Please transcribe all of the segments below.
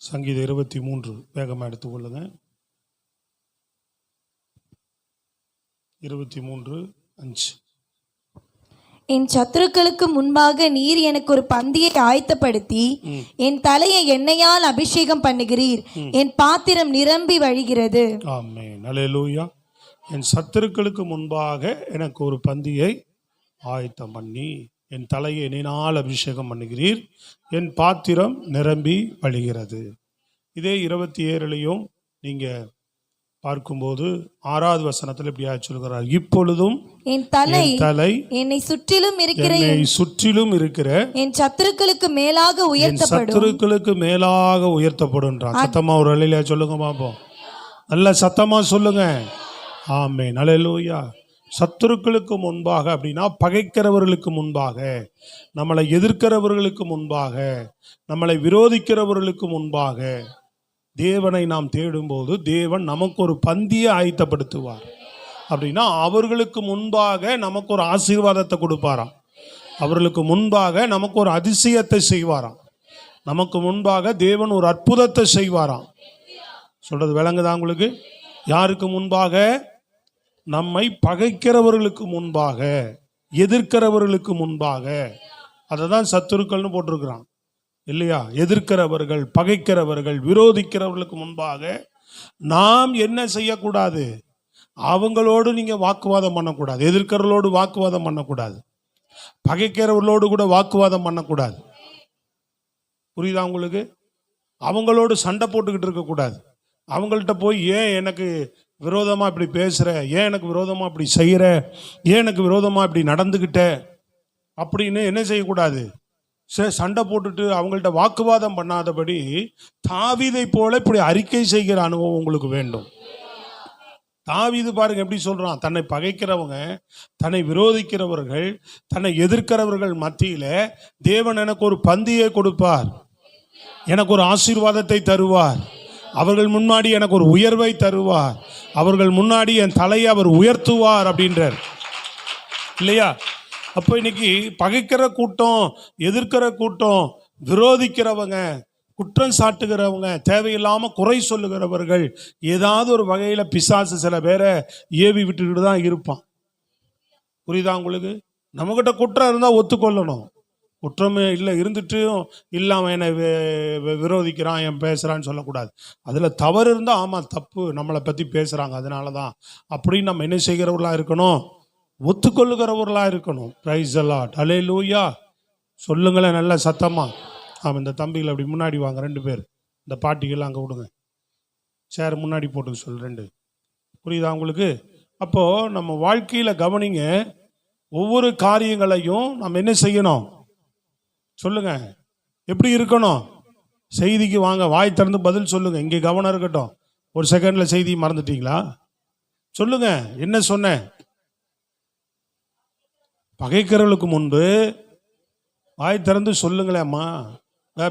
சங்கீதம் 23 வேகமாக எடுத்துக்கொள்ளுங்க. 23:5. என் சத்துருக்களுக்கு முன்பாக நீர் எனக்கு ஒரு பந்தியை ஆயத்தப்படுத்தி என் தலையை எண்ணெயால் அபிஷேகம் பண்ணுகிறீர். என் பாத்திரம் நிரம்பி வழிகிறது. ஆமென். அல்லேலூயா. என் சத்துருக்களுக்கு முன்பாக எனக்கு ஒரு பந்தியை ஆயத்தம் பண்ணி என் தலையை எண்ணெயினால் அபிஷேகம் பண்ணுகிறீர். என் பாத்திரம் நிரம்பி வழிகிறது. இதே 27லையும் நீங்க பார்க்கும்போது 6வது வசனத்தில் இப்படியா சொல்கிறார், இப்பொழுதும் என் தலை என்னை சுற்றிலும் இருக்கிற என் சத்துருக்களுக்கு மேலாக உயர்த்தப்படும். சத்துருக்களுக்கு மேலாக உயர்த்தப்படும். சத்தமா ஒரு அலையில சொல்லுங்க பாப்போம். நல்ல சத்தமா சொல்லுங்க. ஆமென். அல்லேலூயா. சத்துருக்களுக்கு முன்பாக அப்படின்னா பகைக்கிறவர்களுக்கு முன்பாக, நம்மளை எதிர்க்கிறவர்களுக்கு முன்பாக, நம்மளை விரோதிக்கிறவர்களுக்கு முன்பாக தேவனை நாம் தேடும்போது தேவன் நமக்கு ஒரு பந்தியை ஆயத்தப்படுத்துவார். அப்படின்னா அவர்களுக்கு முன்பாக நமக்கு ஒரு ஆசீர்வாதத்தை கொடுப்பாராம். அவர்களுக்கு முன்பாக நமக்கு ஒரு அதிசயத்தை செய்வாராம். நமக்கு முன்பாக தேவன் ஒரு அற்புதத்தை செய்வாராம். சொல்றது விளங்குதா உங்களுக்கு? யாருக்கு முன்பாக? நம்மை பகைக்கிறவர்களுக்கு முன்பாக, எதிர்க்கிறவர்களுக்கு முன்பாக. அதை தான் சத்துருக்கள்னு போட்டிருக்கிறான் இல்லையா? எதிர்க்கிறவர்கள், பகைக்கிறவர்கள், விரோதிக்கிறவர்களுக்கு முன்பாக நாம் என்ன செய்யக்கூடாது? அவங்களோடு நீங்க வாக்குவாதம் பண்ணக்கூடாது. எதிர்க்கிறவர்களோடு வாக்குவாதம் பண்ணக்கூடாது. பகைக்கிறவர்களோடு கூட வாக்குவாதம் பண்ணக்கூடாது. புரியுதா உங்களுக்கு? அவங்களோடு சண்டை போட்டுக்கிட்டு இருக்கக்கூடாது. அவங்கள்ட்ட போய் ஏன் எனக்கு விரோதமாக இப்படி பேசுகிற, ஏன் எனக்கு விரோதமாக இப்படி செய்கிற, ஏன் எனக்கு விரோதமாக இப்படி நடந்துக்கிட்ட அப்படின்னு என்ன செய்யக்கூடாது? சண்டை போட்டுட்டு அவங்கள்ட்ட வாக்குவாதம் பண்ணாதபடி தாவீதை போல இப்படி அறிக்கை செய்கிற அனுபவம் உங்களுக்கு வேண்டும். தாவீது பாருங்க எப்படி சொல்றான், தன்னை பகைக்கிறவங்க, தன்னை விரோதிக்கிறவர்கள், தன்னை எதிர்க்கிறவர்கள் மத்தியில தேவன் எனக்கு ஒரு பந்தியை கொடுப்பார், எனக்கு ஒரு ஆசீர்வாதத்தை தருவார், அவர்கள் முன்னாடி எனக்கு ஒரு உயர்வை தருவார், அவர்கள் முன்னாடி என் தலையை அவர் உயர்த்துவார் அப்படின்றார் இல்லையா? அப்போ இன்னைக்கு பகைக்கிற கூட்டம், எதிர்க்கிற கூட்டம், விரோதிக்கிறவங்க, குற்றம் சாட்டுகிறவங்க, தேவையில்லாம குறை சொல்லுகிறவர்கள், ஏதாவது ஒரு வகையில பிசாசு சில பேரை ஏவி விட்டுக்கிட்டு தான் இருப்பான். புரியுதா உங்களுக்கு? நம்மகிட்ட குற்றம் இருந்தா ஒத்துக்கொள்ளணும். குற்றமே இல்லை இருந்துட்டும் இல்லாமல் என்னை விரோதிக்கிறான், என் பேசுகிறான்னு சொல்லக்கூடாது. அதில் தவறு இருந்தால் ஆமாம் தப்பு, நம்மளை பற்றி பேசுகிறாங்க அதனால தான் அப்படின்னு நம்ம என்ன செய்கிறவர்களாக இருக்கணும்? ஒத்துக்கொள்ளுகிறவர்களாக இருக்கணும். Praise the Lord. அல்லேலூயா. சொல்லுங்களேன் நல்ல சத்தமாக. ஆமாம், இந்த தம்பிகள் அப்படி முன்னாடி வாங்க, 2 பேர். இந்த பாட்டிகள் அங்கே விடுங்க, சேர் முன்னாடி போட்டு சொல் 2. புரியுதா உங்களுக்கு? அப்போது நம்ம வாழ்க்கையில் கவனிங்க, ஒவ்வொரு காரியங்களையும் நம்ம என்ன செய்யணும் சொல்லுங்க. எப்படி இருக்கணும்? செய்திக்கு வாங்க, வாய் திறந்து பதில் சொல்லுங்க. இங்கே கவனம் இருக்கட்டும். ஒரு செகண்ட்ல செய்தி மறந்துட்டீங்களா? சொல்லுங்க, என்ன சொன்னேன்? பகைக்கிறவர்களுக்கு முன்பு வாய் திறந்து சொல்லுங்களேம்மா.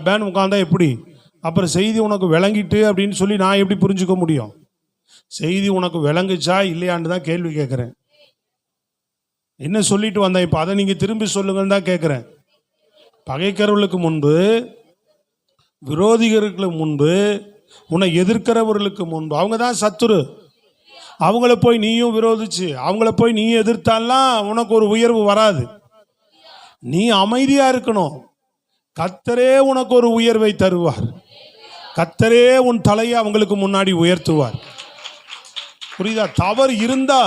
பேன் உட்காந்தா எப்படி? அப்புறம் செய்தி உனக்கு விளங்கிட்டு அப்படின்னு சொல்லி நான் எப்படி புரிஞ்சுக்க முடியும்? செய்தி உனக்கு விளங்குச்சா இல்லையான்னு தான் கேள்வி கேட்குறேன். என்ன சொல்லிட்டு வந்தேன் இப்போ, அதை நீங்கள் திரும்பி சொல்லுங்கன்னு தான் கேட்குறேன். பகைக்கிறவர்களுக்கு முன்பு, விரோதிகளுக்கு முன்பு, உன்னை எதிர்க்கிறவர்களுக்கு முன்பு, அவங்க தான் சத்துரு. அவங்கள போய் நீயும் விரோதிச்சு, அவங்கள போய் நீயும் எதிர்த்தாலாம் உனக்கு ஒரு உயர்வு வராது. நீ அமைதியா இருக்கணும். கர்த்தரே உனக்கு ஒரு உயர்வை தருவார். கர்த்தரே உன் தலையை அவங்களுக்கு முன்னாடி உயர்த்துவார். புரியுதா? தவறு இருந்தா,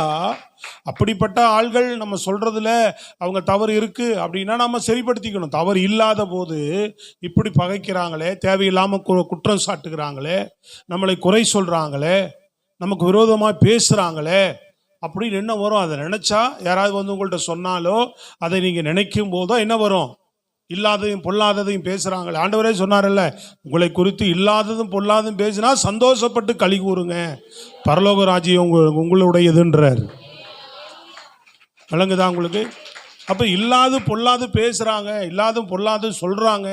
அப்படிப்பட்ட ஆள்கள் நம்ம சொல்றதுல அவங்க தவறு இருக்கு அப்படின்னா நம்ம சரிப்படுத்திக்கணும். தவறு இல்லாத போது இப்படி பகைக்கிறாங்களே, தேவையில்லாம குற்றம் சாட்டுகிறாங்களே, நம்மளை குறை சொல்றாங்களே, நமக்கு விரோதமாக பேசுறாங்களே அப்படின்னு என்ன வரும்? அதை நினைச்சா, யாராவது வந்து உங்கள்கிட்ட சொன்னாலோ அதை நீங்க நினைக்கும் போதோ என்ன வரும்? இல்லாததையும் பொல்லாததையும் பேசுறாங்களே. ஆண்டவரே சொன்னார்ல, உங்களை குறித்து இல்லாததும் பொல்லாததும் பேசினா சந்தோஷப்பட்டு களி கூறுங்க, பரலோக ராஜ்யம் உங்களுடையதுன்றார். விளங்குதா உங்களுக்கு? அப்போ இல்லாது பொல்லாது பேசுகிறாங்க, இல்லாதும் பொல்லாது சொல்கிறாங்க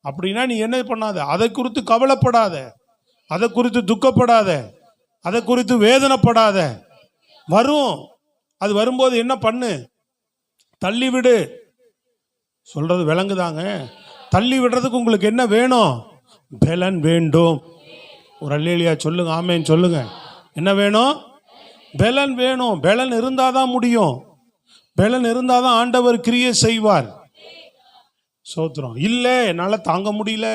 அப்படின்னா நீ என்ன பண்ணாத, அதை குறித்து கவலைப்படாத, அதை குறித்து துக்கப்படாத, அதை குறித்து வேதனைப்படாத. வரும், அது வரும்போது என்ன பண்ணு? தள்ளிவிடு. சொல்றது விளங்குதாங்க? தள்ளி விடுறதுக்கு உங்களுக்கு என்ன வேணும்? பலன் வேண்டும். ஒரு அல்லேலூயா சொல்லுங்க, ஆமென் சொல்லுங்க. என்ன வேணும்? பலன் வேணும். பலன் இருந்தால் தான் முடியும். பலன் இருந்தால் தான் ஆண்டவர் கிரியை செய்வார். சோத்திரம். இல்லை, என்னால் தாங்க முடியல,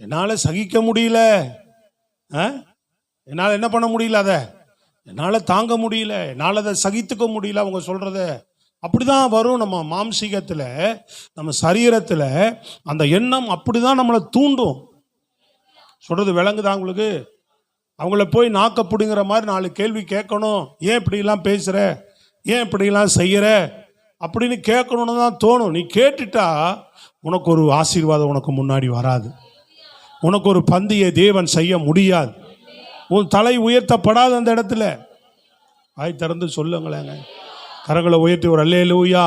என்னால் சகிக்க முடியல, என்னால் என்ன பண்ண முடியல, அதை என்னால் தாங்க முடியல, என்னால் அதை சகித்துக்க முடியல, அவங்க சொல்கிறத அப்படிதான் வரும். நம்ம மாம்சீகத்தில், நம்ம சரீரத்தில் அந்த எண்ணம் அப்படிதான் நம்மளை தூண்டும். சொல்கிறது விளங்குதா உங்களுக்கு? அவங்கள போய் நாக்க பிடுங்குற மாதிரி 4 கேள்வி கேட்கணும். ஏன் இப்படிலாம் பேசுகிற, ஏன் இப்படிலாம் செய்கிற அப்படின்னு கேட்கணுன்னு தான் தோணும். நீ கேட்டுட்டா உனக்கு ஒரு ஆசீர்வாதம் உனக்கு முன்னாடி வராது. உனக்கு ஒரு பந்தியை தேவன் செய்ய முடியாது. உன் தலை உயர்த்தப்படாத அந்த இடத்துல. வாய் திறந்து சொல்லுங்களேங்க, கரங்களை உயர்த்தி ஒரு அல்லேலூயா.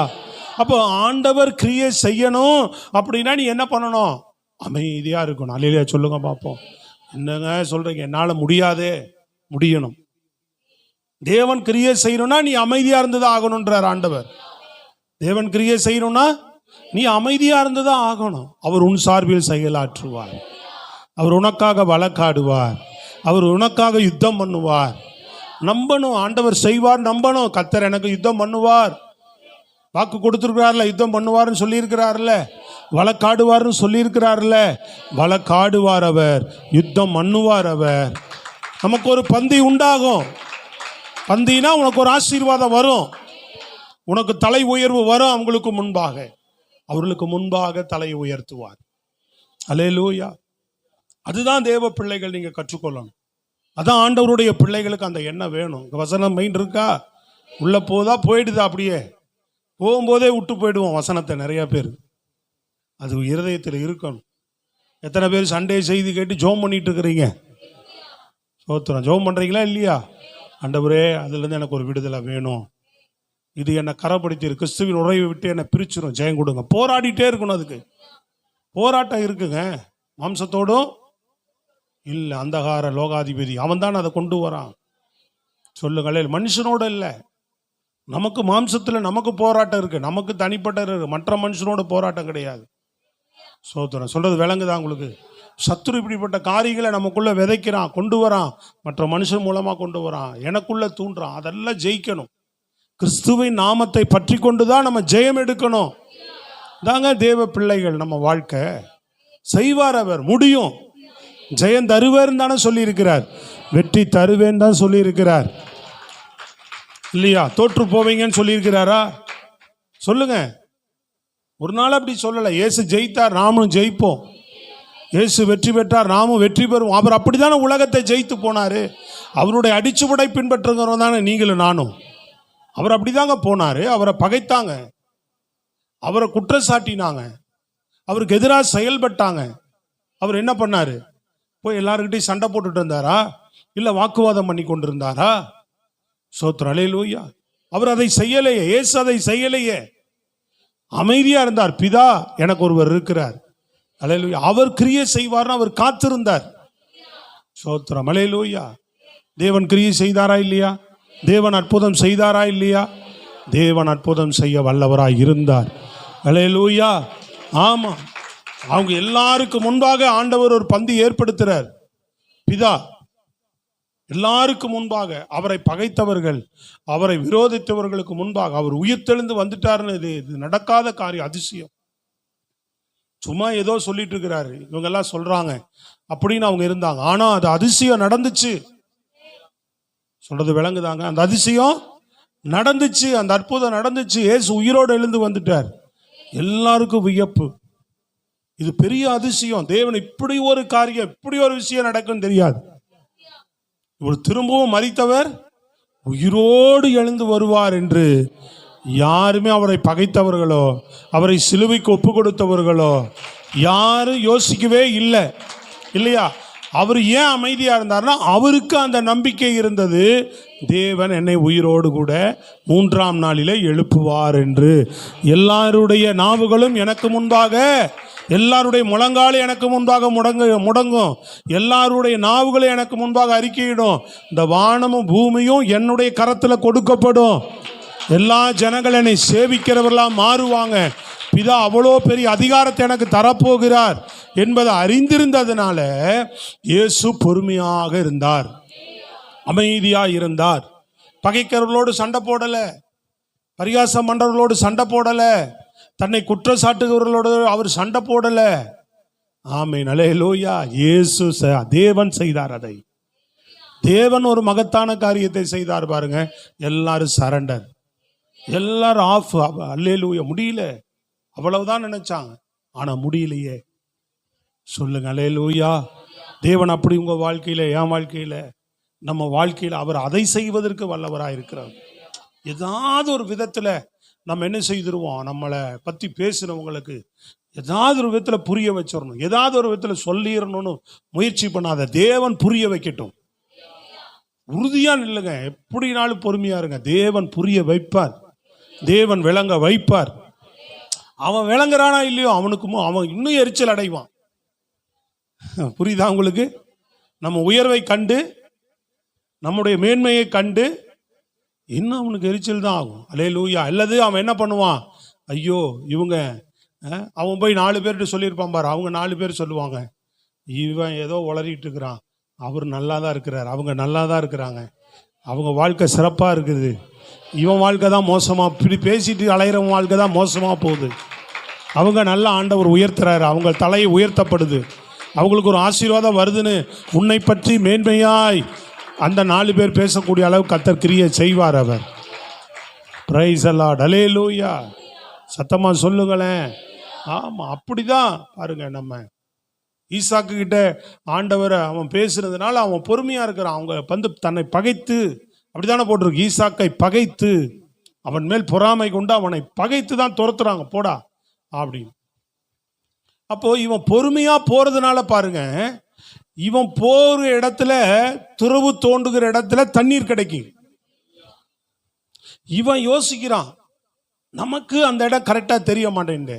அப்போ ஆண்டவர் கிரியை செய்யணும் அப்படின்னா நீ என்ன பண்ணணும்? அமைதியாக இருக்கணும். அல்லேலூயா சொல்லுங்க பார்ப்போம். என்னங்க சொல்கிறீங்க? என்னால் முடியாதே. முடியணும். தேவன் கிரியை செய்யணும்னா நீ அமைதியாக இருந்துதான் ஆகணுன்றார் ஆண்டவர். தேவன் கிரியை செய்யணும்னா நீ அமைதியாக இருந்துதான் ஆகணும். அவர் உன் சார்பில் செயலாற்றுவார். அவர் உனக்காக வழக்காடுவார். அவர் உனக்காக யுத்தம் பண்ணுவார். நம்பணும், ஆண்டவர் செய்வார், நம்பணும். கர்த்தர் எனக்கு யுத்தம் பண்ணுவார், வாக்கு கொடுத்துருக்கிறார்ல, யுத்தம் பண்ணுவார்னு சொல்லியிருக்கிறார்ல, வழக்காடுவார்னு சொல்லியிருக்கிறார்ல. வழக்காடுவார் அவர், யுத்தம் பண்ணுவார் அவர். நமக்கு ஒரு பந்தி உண்டாகும். பந்தினா உனக்கு ஒரு ஆசீர்வாதம் வரும், உனக்கு தலை உயர்வு வரும். அவங்களுக்கு முன்பாக, அவர்களுக்கு முன்பாக தலையை உயர்த்துவார். அல்லேலூயா. அதுதான் தேவ பிள்ளைகள் நீங்க கற்றுக்கொள்ளணும். அதான் ஆண்டவருடைய பிள்ளைகளுக்கு அந்த எண்ணம் வேணும். வசனம் மைண்ட் இருக்கா? உள்ள போதா போயிடுதா? அப்படியே போகும்போதே விட்டு போயிடுவோம் வசனத்தை. நிறைய பேர் அது இருதயத்தில் இருக்கணும். எத்தனை பேர் சண்டே செய்தி கேட்டு ஜோம் பண்ணிட்டு இருக்கிறீங்க? சோத்திரம். ஜோம் பண்றீங்களா இல்லையா? ஆண்டவரே, அதுலேருந்து எனக்கு ஒரு விடுதலை வேணும். இது என்னை கரப்படுத்தி கிறிஸ்துவின் உறவை விட்டு என்னை பிரிச்சிடும், ஜெயம் கொடுங்க. போராடிட்டே இருக்கணும். அதுக்கு போராட்டம் இருக்குங்க. மாம்சத்தோடும் இல்லை, அந்தகார லோகாதிபதி அவன் தான் அதை கொண்டு வரான். சொல்லுங்களே, மனுஷனோட இல்லை. நமக்கு மாம்சத்தில் நமக்கு போராட்டம் இருக்கு, நமக்கு தனிப்பட்ட இருக்கு. மற்ற மனுஷனோட போராட்டம் கிடையாது. சோத்திரம். சொல்றது விளங்குதா உங்களுக்கு? சத்துரு இப்படிப்பட்ட காரியங்களை நமக்குள்ள விதைக்கிறான், கொண்டு வரான், மற்ற மனுஷன் மூலமா கொண்டு வரான், எனக்குள்ள தூண்டுறான். அதெல்லாம் ஜெயிக்கணும். கிறிஸ்துவின் நாமத்தை பற்றி கொண்டுதான் நம்ம ஜெயம் எடுக்கணும். தாங்க தேவ பிள்ளைகள். நம்ம வாழ்க்கை செய்வார் அவர், முடியும். ஜெயம் தருவேன் தானே சொல்லி இருக்கிறார், வெற்றி தருவேன் தான் சொல்லி இருக்கிறார் இல்லையா? தோற்று போவீங்கன்னு சொல்லி இருக்கிறாரா? சொல்லுங்க. ஒரு நாள் அப்படி சொல்லலை. இயேசு ஜெயித்தார், நாமும் ஜெயிப்போம். இயேசு வெற்றி பெற்றார், நாமும் வெற்றி பெறுவோம். அவர் அப்படித்தானே உலகத்தை ஜெயித்து போனாரு. அவருடைய அடிச்சுவடை பின்பற்றுகிறவங்க தானே நீங்களும் நானும். அவர் அப்படிதாங்க போனாரு. அவரை பகைத்தாங்க, அவரை குற்றச்சாட்டினாங்க, அவருக்கு எதிராக செயல்பட்டாங்க. அவர் என்ன பண்ணாரு? போய் எல்லாருக்கிட்டையும் சண்டை போட்டுட்டு இருந்தாரா? இல்லை வாக்குவாதம் பண்ணி கொண்டு இருந்தாரா? சோத்திரம். அல்லேலூயா. அவர் அதை செய்யலையே. இயேசு அதை செய்யலையே. அமைதியா இருந்தார். பிதா, எனக்கு ஒருவர் இருக்கிறார். அல்லேலூயா. அவர் கிரியை செய்வார்னு அவர் காத்திருந்தார். சோத்திரம். அல்லேலூயா. தேவன் கிரியை செய்தாரா இல்லையா? தேவன் அற்புதம் செய்தாரா இல்லையா? தேவன் அற்புதம் செய்ய வல்லவராய் இருந்தார். அல்லேலூயா. ஆமா. அவங்க எல்லாருக்கும் முன்பாக ஆண்டவர் ஒரு பந்தி ஏற்படுத்துறார். பிதா எல்லாருக்கும் முன்பாக, அவரை பகைத்தவர்கள், அவரை விரோதித்தவர்களுக்கு முன்பாக அவர் உயிர்த்தெழுந்து வந்துட்டாருன்னு. இது நடக்காத காரியம், அதிசயம். சும்மா ஏதோ சொல்லிட்டு இருக்கிறாரு, இவங்க எல்லாம் சொல்றாங்க அப்படின்னு அவங்க இருந்தாங்க. ஆனா அது அதிசயம் நடந்துச்சு. சொல்றது விளங்குதாங்க? அந்த அதிசயம் நடந்துச்சு, அந்த அற்புதம் நடந்துச்சு. இயேசு உயிரோடு எழுந்து வந்துட்டார். எல்லாருக்கும் வியப்பு. இது பெரிய அதிசயம். தேவன் இப்படி ஒரு காரியம், இப்படி ஒரு விஷயம் நடக்கும் தெரியாது. இவர் திரும்பவும் மரித்தவர் உயிரோடு எழுந்து வருவார் என்று யாருமே, அவரை பகைத்தவர்களோ அவரை சிலுவைக்கு ஒப்பு கொடுத்தவர்களோ யாரும் யோசிக்கவே இல்லை இல்லையா? அவர் ஏன் அமைதியா இருந்தார்னா, அவருக்கு அந்த நம்பிக்கை இருந்தது, தேவன் என்னை உயிரோடு கூட 3ஆம் நாளிலே எழுப்புவார் என்று. எல்லாருடைய நாவுகளும் எனக்கு முன்பாக, எல்லாருடைய முழங்காலும் எனக்கு முன்பாக முடங்கும், எல்லாருடைய நாவுகளும் எனக்கு முன்பாக அறிக்கையிடும். இந்த வானமும் பூமியும் என்னுடைய கரத்தில் கொடுக்கப்படும். எல்லா ஜனங்கள் என்னை சேவிக்கிறவர்களா மாறுவாங்க. பிதா அவ்வளோ பெரிய அதிகாரத்தை எனக்கு தரப்போகிறார் என்பதை அறிந்திருந்ததுனால இயேசு பொறுமையாக இருந்தார், அமைதியா இருந்தார். பகைக்கிறவர்களோடு சண்டை போடல, பரிகாசம் பண்றவர்களோடு சண்டை போடல, தன்னை குற்றம் சாட்டுகிறவர்களோடு அவர் சண்டை போடல. ஆமென், அல்லேலூயா. இயேசு தேவன் செய்தார் அதை. தேவன் ஒரு மகத்தான காரியத்தை செய்தார் பாருங்க. எல்லாரும் சரண்டர், எல்லாரும் ஆஃப். அல்லேலூயா. முடியல, அவ்வளவுதான் நினைச்சாங்க, ஆனா முடியலையே. சொல்லுங்க அல்லேலூயா. தேவன் அப்படி உங்க வாழ்க்கையில, என் வாழ்க்கையில, நம்ம வாழ்க்கையில அவர் அதை செய்வதற்கு வல்லவராக இருக்கிறார். ஏதாவது ஒரு விதத்துல நம்ம என்ன செய்திருவோம், நம்மளை பத்தி பேசுறவங்களுக்கு ஏதாவது ஒரு விதத்துல புரிய வச்சிடணும், ஏதாவது ஒரு விதத்துல சொல்லிடணும்னு முயற்சி பண்ணாத. தேவன் புரிய வைக்கட்டும். உறுதியா நில்லுங்க, எப்படினாலும் பொறுமையா இருங்க. தேவன் புரிய வைப்பார், தேவன் விளங்க வைப்பார். அவன் விளங்குறானா இல்லையோ, அவனுக்கும் அவன் இன்னும் எரிச்சல் அடைவான். புரியுதா உங்களுக்கு? நம்ம உயர்வை கண்டு, நம்முடைய மேன்மையை கண்டு இன்னும் அவனுக்கு எரிச்சல் தான் ஆகும். அல்லேலூயா. அல்லது அவன் என்ன பண்ணுவான், ஐயோ இவங்க, அவன் போய் 4 பேர்கிட்ட சொல்லியிருப்பான் பாரு, அவங்க 4 பேர் சொல்லுவாங்க, இவன் ஏதோ உளறிட்டு இருக்கிறான், அவர் நல்லா தான் இருக்கிறார், அவங்க நல்லா தான் இருக்கிறாங்க, அவங்க வாழ்க்கை சிறப்பாக இருக்குது, இவன் வாழ்க்கை தான் மோசமாக, இப்படி பேசிட்டு அலையிறவன் வாழ்க்கை தான் மோசமாக போகுது. அவங்க நல்ல ஆண்டவர் உயர்த்துறாரு, அவங்க தலையை உயர்த்தப்படுது, அவங்களுக்கு ஒரு ஆசீர்வாதம் வருதுன்னு உன்னை பற்றி மேன்மையாய் அந்த 4 பேர் பேசக்கூடிய அளவு கர்த்தர் கிரியை செய்வார் அவர். Price the Lord. அல்லேலூயா. சத்தமா சொல்லுங்களேன். ஆமா, அப்படிதான் பாருங்க. நம்ம ஈசாக்கு கிட்ட ஆண்டவர் அவன் பேசுறதுனால அவன் பொறுமையா இருக்கிறான். அவங்க வந்து தன்னை பகைத்து, அப்படித்தானே போட்டிருக்கு, ஈசாக்கை பகைத்து அவன் மேல் பொறாமை கொண்டு அவனை பகைத்து தான் துரத்துறாங்க, போடா அப்படின்னு. அப்போ இவன் பொறுமையா போறதுனால பாருங்க, இவன் போற இடத்துல, துறவு தோண்டுகிற இடத்துல தண்ணீர் கிடைக்கும். இவன் யோசிக்கிறான், நமக்கு அந்த இடம் கரெக்டா தெரிய மாட்டேங்குது,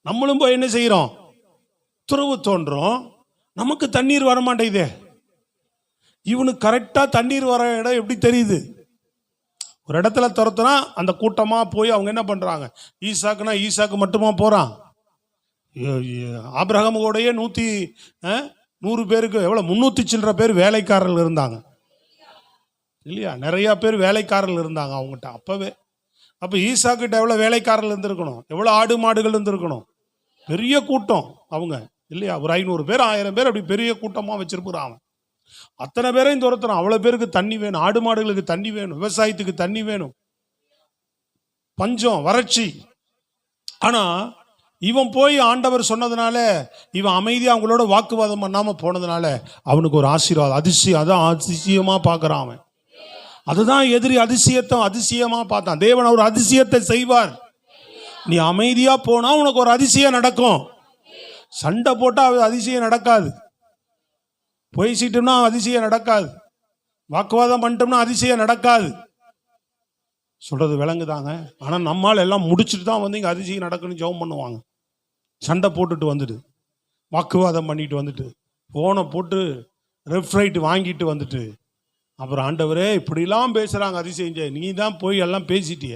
நம்மளும் போய் என்ன செய்யறோம், துறவு தோன்றோம், நமக்கு தண்ணீர் வர மாட்டேங்குதே. இவனுக்கு கரெக்டா தண்ணீர் வர இடம் எப்படி தெரியுது? ஒரு இடத்துல துரத்துனா அந்த கூட்டமா போய் அவங்க என்ன பண்றாங்க, ஈசாக்குனா ஈசாக்கு மட்டுமா போறான், ஆபிரகாமுடைய 100 பேருக்கு எவ்வளோ 300 சில்லற பேர் வேலைக்காரர்கள் இருந்தாங்க இல்லையா? நிறைய பேர் வேலைக்காரர்கள் இருந்தாங்க அவங்ககிட்ட அப்பவே. அப்போ ஈசாக்கிட்ட எவ்வளோ வேலைக்காரர்கள் இருந்திருக்கணும், எவ்வளோ ஆடு மாடுகள் இருந்திருக்கணும், பெரிய கூட்டம் அவங்க இல்லையா? ஒரு 500 பேர் 1000 பேர் அப்படி பெரிய கூட்டமாக வச்சிருக்கிறான். அத்தனை பேரையும் துரத்துறான். அவ்வளோ பேருக்கு தண்ணி வேணும், ஆடு மாடுகளுக்கு தண்ணி வேணும், விவசாயத்துக்கு தண்ணி வேணும், பஞ்சம் வறட்சி. ஆனா இவன் போய் ஆண்டவர் சொன்னதுனால, இவன் அமைதியா அவங்களோட வாக்குவாதம் பண்ணாம போனதுனால அவனுக்கு ஒரு ஆசீர்வாதம். அதிசயம், அதான் அதிசயமா பார்க்கறான் அவன். அதுதான் எதிரி அதிசயமா பார்த்தான். தேவன் ஒரு அதிசயத்தை செய்வார். நீ அமைதியா போனா உனக்கு ஒரு அதிசயம் நடக்கும். சண்டை போட்டா அதிசயம் நடக்காது, பேசிட்டோம்னா அதிசயம் நடக்காது, வாக்குவாதம் பண்ணிட்டோம்னா அதிசயம் நடக்காது. சொல்றது விளங்குதாங்க? ஆனா நம்மால் எல்லாம் முடிச்சுட்டு தான் வந்து இங்க அதிசயம் நடக்குன்னு ஜெபம் பண்ணுவாங்க. சண்டை போட்டுட்டு வந்துட்டு, வாக்குவாதம் பண்ணிட்டு வந்துட்டு, போனை போட்டு ரெஃப்ரைட் வாங்கிட்டு வந்துட்டு, அப்புறம் ஆண்டவரே இப்படிலாம் பேசுறாங்க, அதிசயம் நீ தான் போய் எல்லாம் பேசிட்டிய,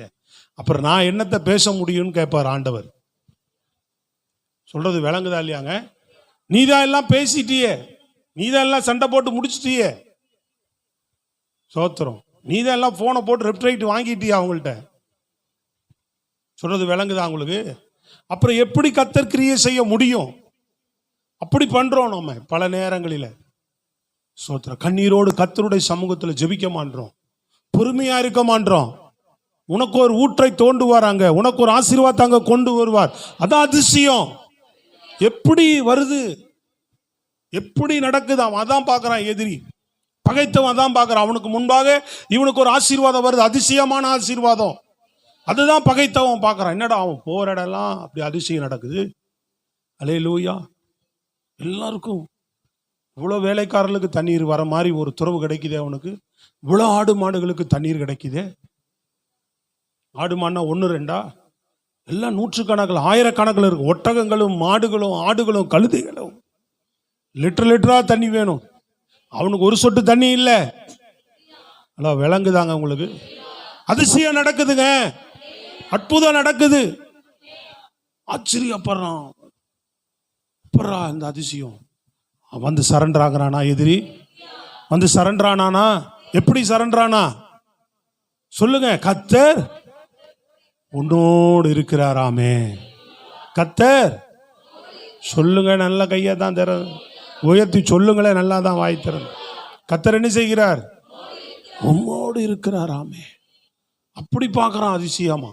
அப்புறம் நான் என்னத்தை பேச முடியும்னு கேட்பார் ஆண்டவர். சொல்றது விளங்குதா இல்லையாங்க? நீ தான் எல்லாம் பேசிட்டியே, நீ தான் எல்லாம் சண்டை போட்டு முடிச்சிட்டியே, சோத்திரம், நீ தான் எல்லாம் போனை போட்டு ரெஃப்ரைட் வாங்கிட்டியா அவங்கள்ட்ட. சொல்றது விளங்குதா உங்களுக்கு? அப்புறம் எப்படி கர்த்தர் கிரியை செய்ய முடியும்? அப்படி பண்றோம் நம்ம பல நேரங்களில். சோத்திரம். கண்ணீரோடு கர்த்தருடைய சமூகத்தில் ஜெபிக்க மாட்டோம், பொறுமையா இருக்க மாட்டோம். உனக்கு ஒரு ஊற்றை தோண்டுவார், அங்க உனக்கு ஒரு ஆசீர்வாதத்தை அங்க கொண்டு வருவார். அதான் அதிசயம். எப்படி வருது, எப்படி நடக்குது, அவன் அதான் பார்க்கறான். எதிரி பகைத்தவன் அதான் பார்க்கறான். அவனுக்கு முன்பாக இவனுக்கு ஒரு ஆசீர்வாதம் வருது, அதிசயமான ஆசீர்வாதம். அதுதான் பகைத்தவன் பார்க்கறான். என்னடா அவன் போற இடம்லாம் அப்படி அதிசயம் நடக்குது. அல்லேலூயா. எல்லாருக்கும் இவ்வளோ வேலைக்காரர்களுக்கு தண்ணீர் வர மாதிரி ஒரு துறவு கிடைக்குதே அவனுக்கு. இவ்வளோ ஆடு மாடுகளுக்கு தண்ணீர் கிடைக்குதே. ஆடு மாடுனா 1 2 எல்லாம் நூற்றுக்கணக்கில் ஆயிரக்கணக்கில் இருக்கு. ஒட்டகங்களும் மாடுகளும் ஆடுகளும் கழுதைகளும் லிட்டரா தண்ணி வேணும். அவனுக்கு ஒரு சொட்டு தண்ணி இல்லை. அல்ல விளங்குதாங்க உங்களுக்கு? அதிசயம் நடக்குதுங்க, அற்புதம் நடக்குது. ஆச்சரியப்படுறான். அப்புறா இந்த அதிசயம் வந்து சரண்டர் ஆகுறானா? எதிரி வந்து சரண்டர் ஆனானா? எப்படி சரண்டர் ஆனா சொல்லுங்க. கர்த்தர் உன்னோடு இருக்கிறாராமே. கர்த்தர் சொல்லுங்க, நல்ல கையை தான் தர உயர்த்தி சொல்லுங்களேன், நல்லா தான் வாய் திறந்து. கர்த்தர் என்ன செய்கிறார்? உம்மோடு இருக்கிறாராமே. அப்படி பார்க்கறான் அதிசயமா.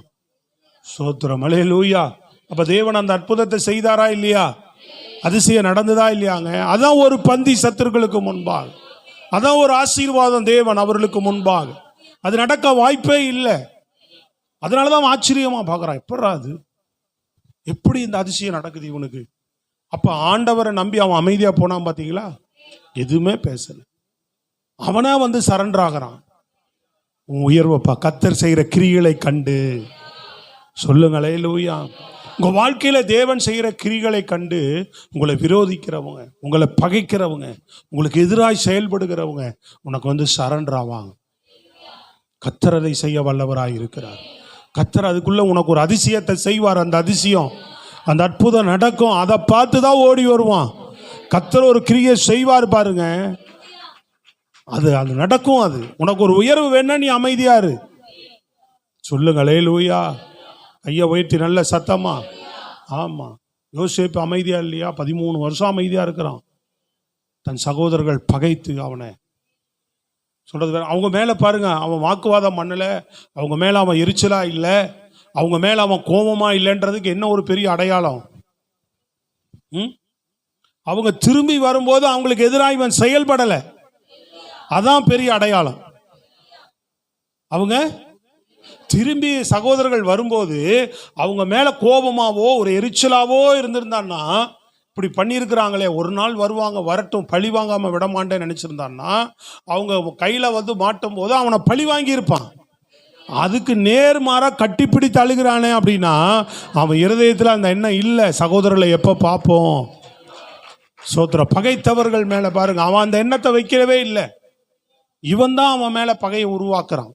ஸ்தோத்திரம், அல்லேலூயா. அப்ப தேவன் அந்த அற்புதத்தை செய்தாரா இல்லையா? அதிசயம் நடந்ததா இல்லையாங்க? அதான் ஒரு பந்தி சத்துருக்களுக்கு முன்பாக, அதான் ஒரு ஆசீர்வாதம் தேவன் அவர்களுக்கு முன்பாக. அது நடக்க வாய்ப்பே இல்லை. அதனாலதான் ஆச்சரியமா பார்க்கறான். எப்படா அது, எப்படி இந்த அதிசயம் நடக்குது இவனுக்கு? அப்ப ஆண்டவரை நம்பி அவன் அமைதியா போனான். பாத்தீங்களா? எதுவுமே பேசல. அவனா வந்து சரண்டர் ஆகிறான். உன் உயர்வப்பா கர்த்தர் செய்கிற கிரிகளை கண்டு சொல்லுங்களே. லூயா. உங்க வாழ்க்கையில தேவன் செய்கிற கிரிகளை கண்டு உங்களை விரோதிக்கிறவங்க, உங்களை பகைக்கிறவங்க, உங்களுக்கு எதிராய் செயல்படுகிறவங்க உனக்கு வந்து சரண்டர் ஆவாங்க. கர்த்தர் அதை செய்ய வல்லவராய் இருக்கிறார். கர்த்தர் அதுக்குள்ள உனக்கு ஒரு அதிசயத்தை செய்வார். அந்த அதிசயம், அந்த அற்புதம் நடக்கும். அதை பார்த்து தான் ஓடி வருவான். கர்த்தர் ஒரு கிரியை செய்வார் பாருங்க, அது அது நடக்கும். அது உனக்கு ஒரு உயர்வு வேணா நீ அமைதியாரு. சொல்லுங்களே லூயா. கையை உயர்த்தி நல்ல சத்தமா. ஆமா, யோசேப்பு அமைதியா இல்லையா? 13 வருஷம் அமைதியா இருக்கிறான். தன் சகோதரர்கள் பகைத்து அவனை சொல்றது வேற. அவங்க மேல பாருங்க, அவன் வாக்குவாதம் பண்ணல, அவங்க மேல அவன் எரிச்சலா இல்லை, அவங்க மேல அவன் கோபமா இல்லைன்றதுக்கு என்ன ஒரு பெரிய அடையாளம்? அவங்க திரும்பி வரும்போது அவங்களுக்கு எதிராக இவன் செயல்படலை, அதான் பெரிய அடையாளம். அவங்க திரும்பி சகோதரர்கள் வரும்போது அவங்க மேல கோபமாவோ ஒரு எரிச்சலாவோ இருந்திருந்தான்னா, இப்படி பண்ணியிருக்கிறாங்களே, ஒரு நாள் வருவாங்க, வரட்டும், பழி வாங்காம விட மாட்டேன்னு நினைச்சிருந்தான்னா, அவங்க கையில வந்து மாட்டும் போது அவனை பழி வாங்கி இருப்பான். அதுக்கு நேர்மாறா கட்டிப்பிடித்து அழுகிறானே அப்படின்னா அவன் இருதயத்தில் அந்த எண்ணம் இல்லை. சகோதரர்களை எப்போ பார்ப்போம்? சோத்திர பகைத்தவர்கள் மேல பாருங்க, அவன் அந்த எண்ணத்தை வைக்கவே இல்லை. இவன் தான் அவன் மேல பகையை உருவாக்குறான்,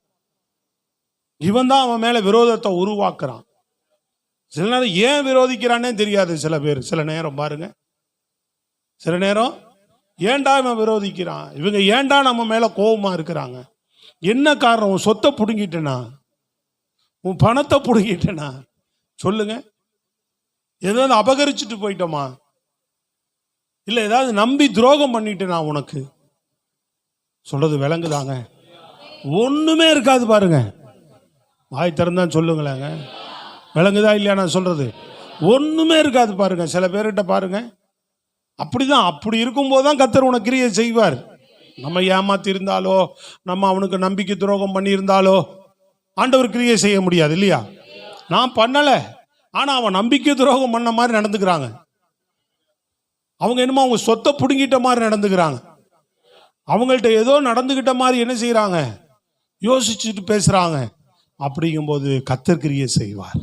இவன் தான் அவன் மேல விரோதத்தை உருவாக்குறான். சில நேரம் ஏன் விரோதிக்கிறானே தெரியாது. சில பேர் சில நேரம் பாருங்க, சில நேரம் ஏன்டா இவன் விரோதிக்கிறான், இவங்க ஏன்டா நம்ம மேல கோபமா இருக்கிறாங்க, என்ன காரணம்? உன் சொத்தை புடுங்கிட்டனா, உன் பணத்தை புடுங்கிட்டனா, சொல்லுங்க. ஏதாவது அபகரிச்சுட்டு போயிட்டோமா, இல்லை ஏதாவது நம்பி துரோகம் பண்ணிட்டேனா உனக்கு? சொல்றது விளங்குதாங்க? ஒண்ணுமே இருக்காது பாருங்க. வாய் திறந்தான் சொல்லுங்களேங்க, விளங்குதா இல்லையா நான் சொல்றது? ஒண்ணுமே இருக்காது பாருங்க. சில பேர்கிட்ட பாருங்க அப்படிதான். அப்படி இருக்கும்போது தான் கர்த்தர் உனக்கு கிரியை செய்வார். நம்ம ஏமாத்தி இருந்தாலோ, நம்ம அவனுக்கு நம்பிக்கை துரோகம் பண்ணியிருந்தாலோ ஆண்டவர் கிரியை செய்ய முடியாது இல்லையா? நான் பண்ணலை, ஆனா அவன் நம்பிக்கை துரோகம் பண்ண மாதிரி நடந்துக்கிறாங்க. அவங்க என்னமோ அவங்க சொத்தை பிடுங்கிட்ட மாதிரி நடந்துக்கிறாங்க. அவங்கள்ட்ட ஏதோ நடந்துகிட்ட மாதிரி என்ன செய்யறாங்க, யோசிச்சுட்டு பேசுறாங்க. அப்படிங்கும்போது கர்த்தர் கிரியை செய்வார்.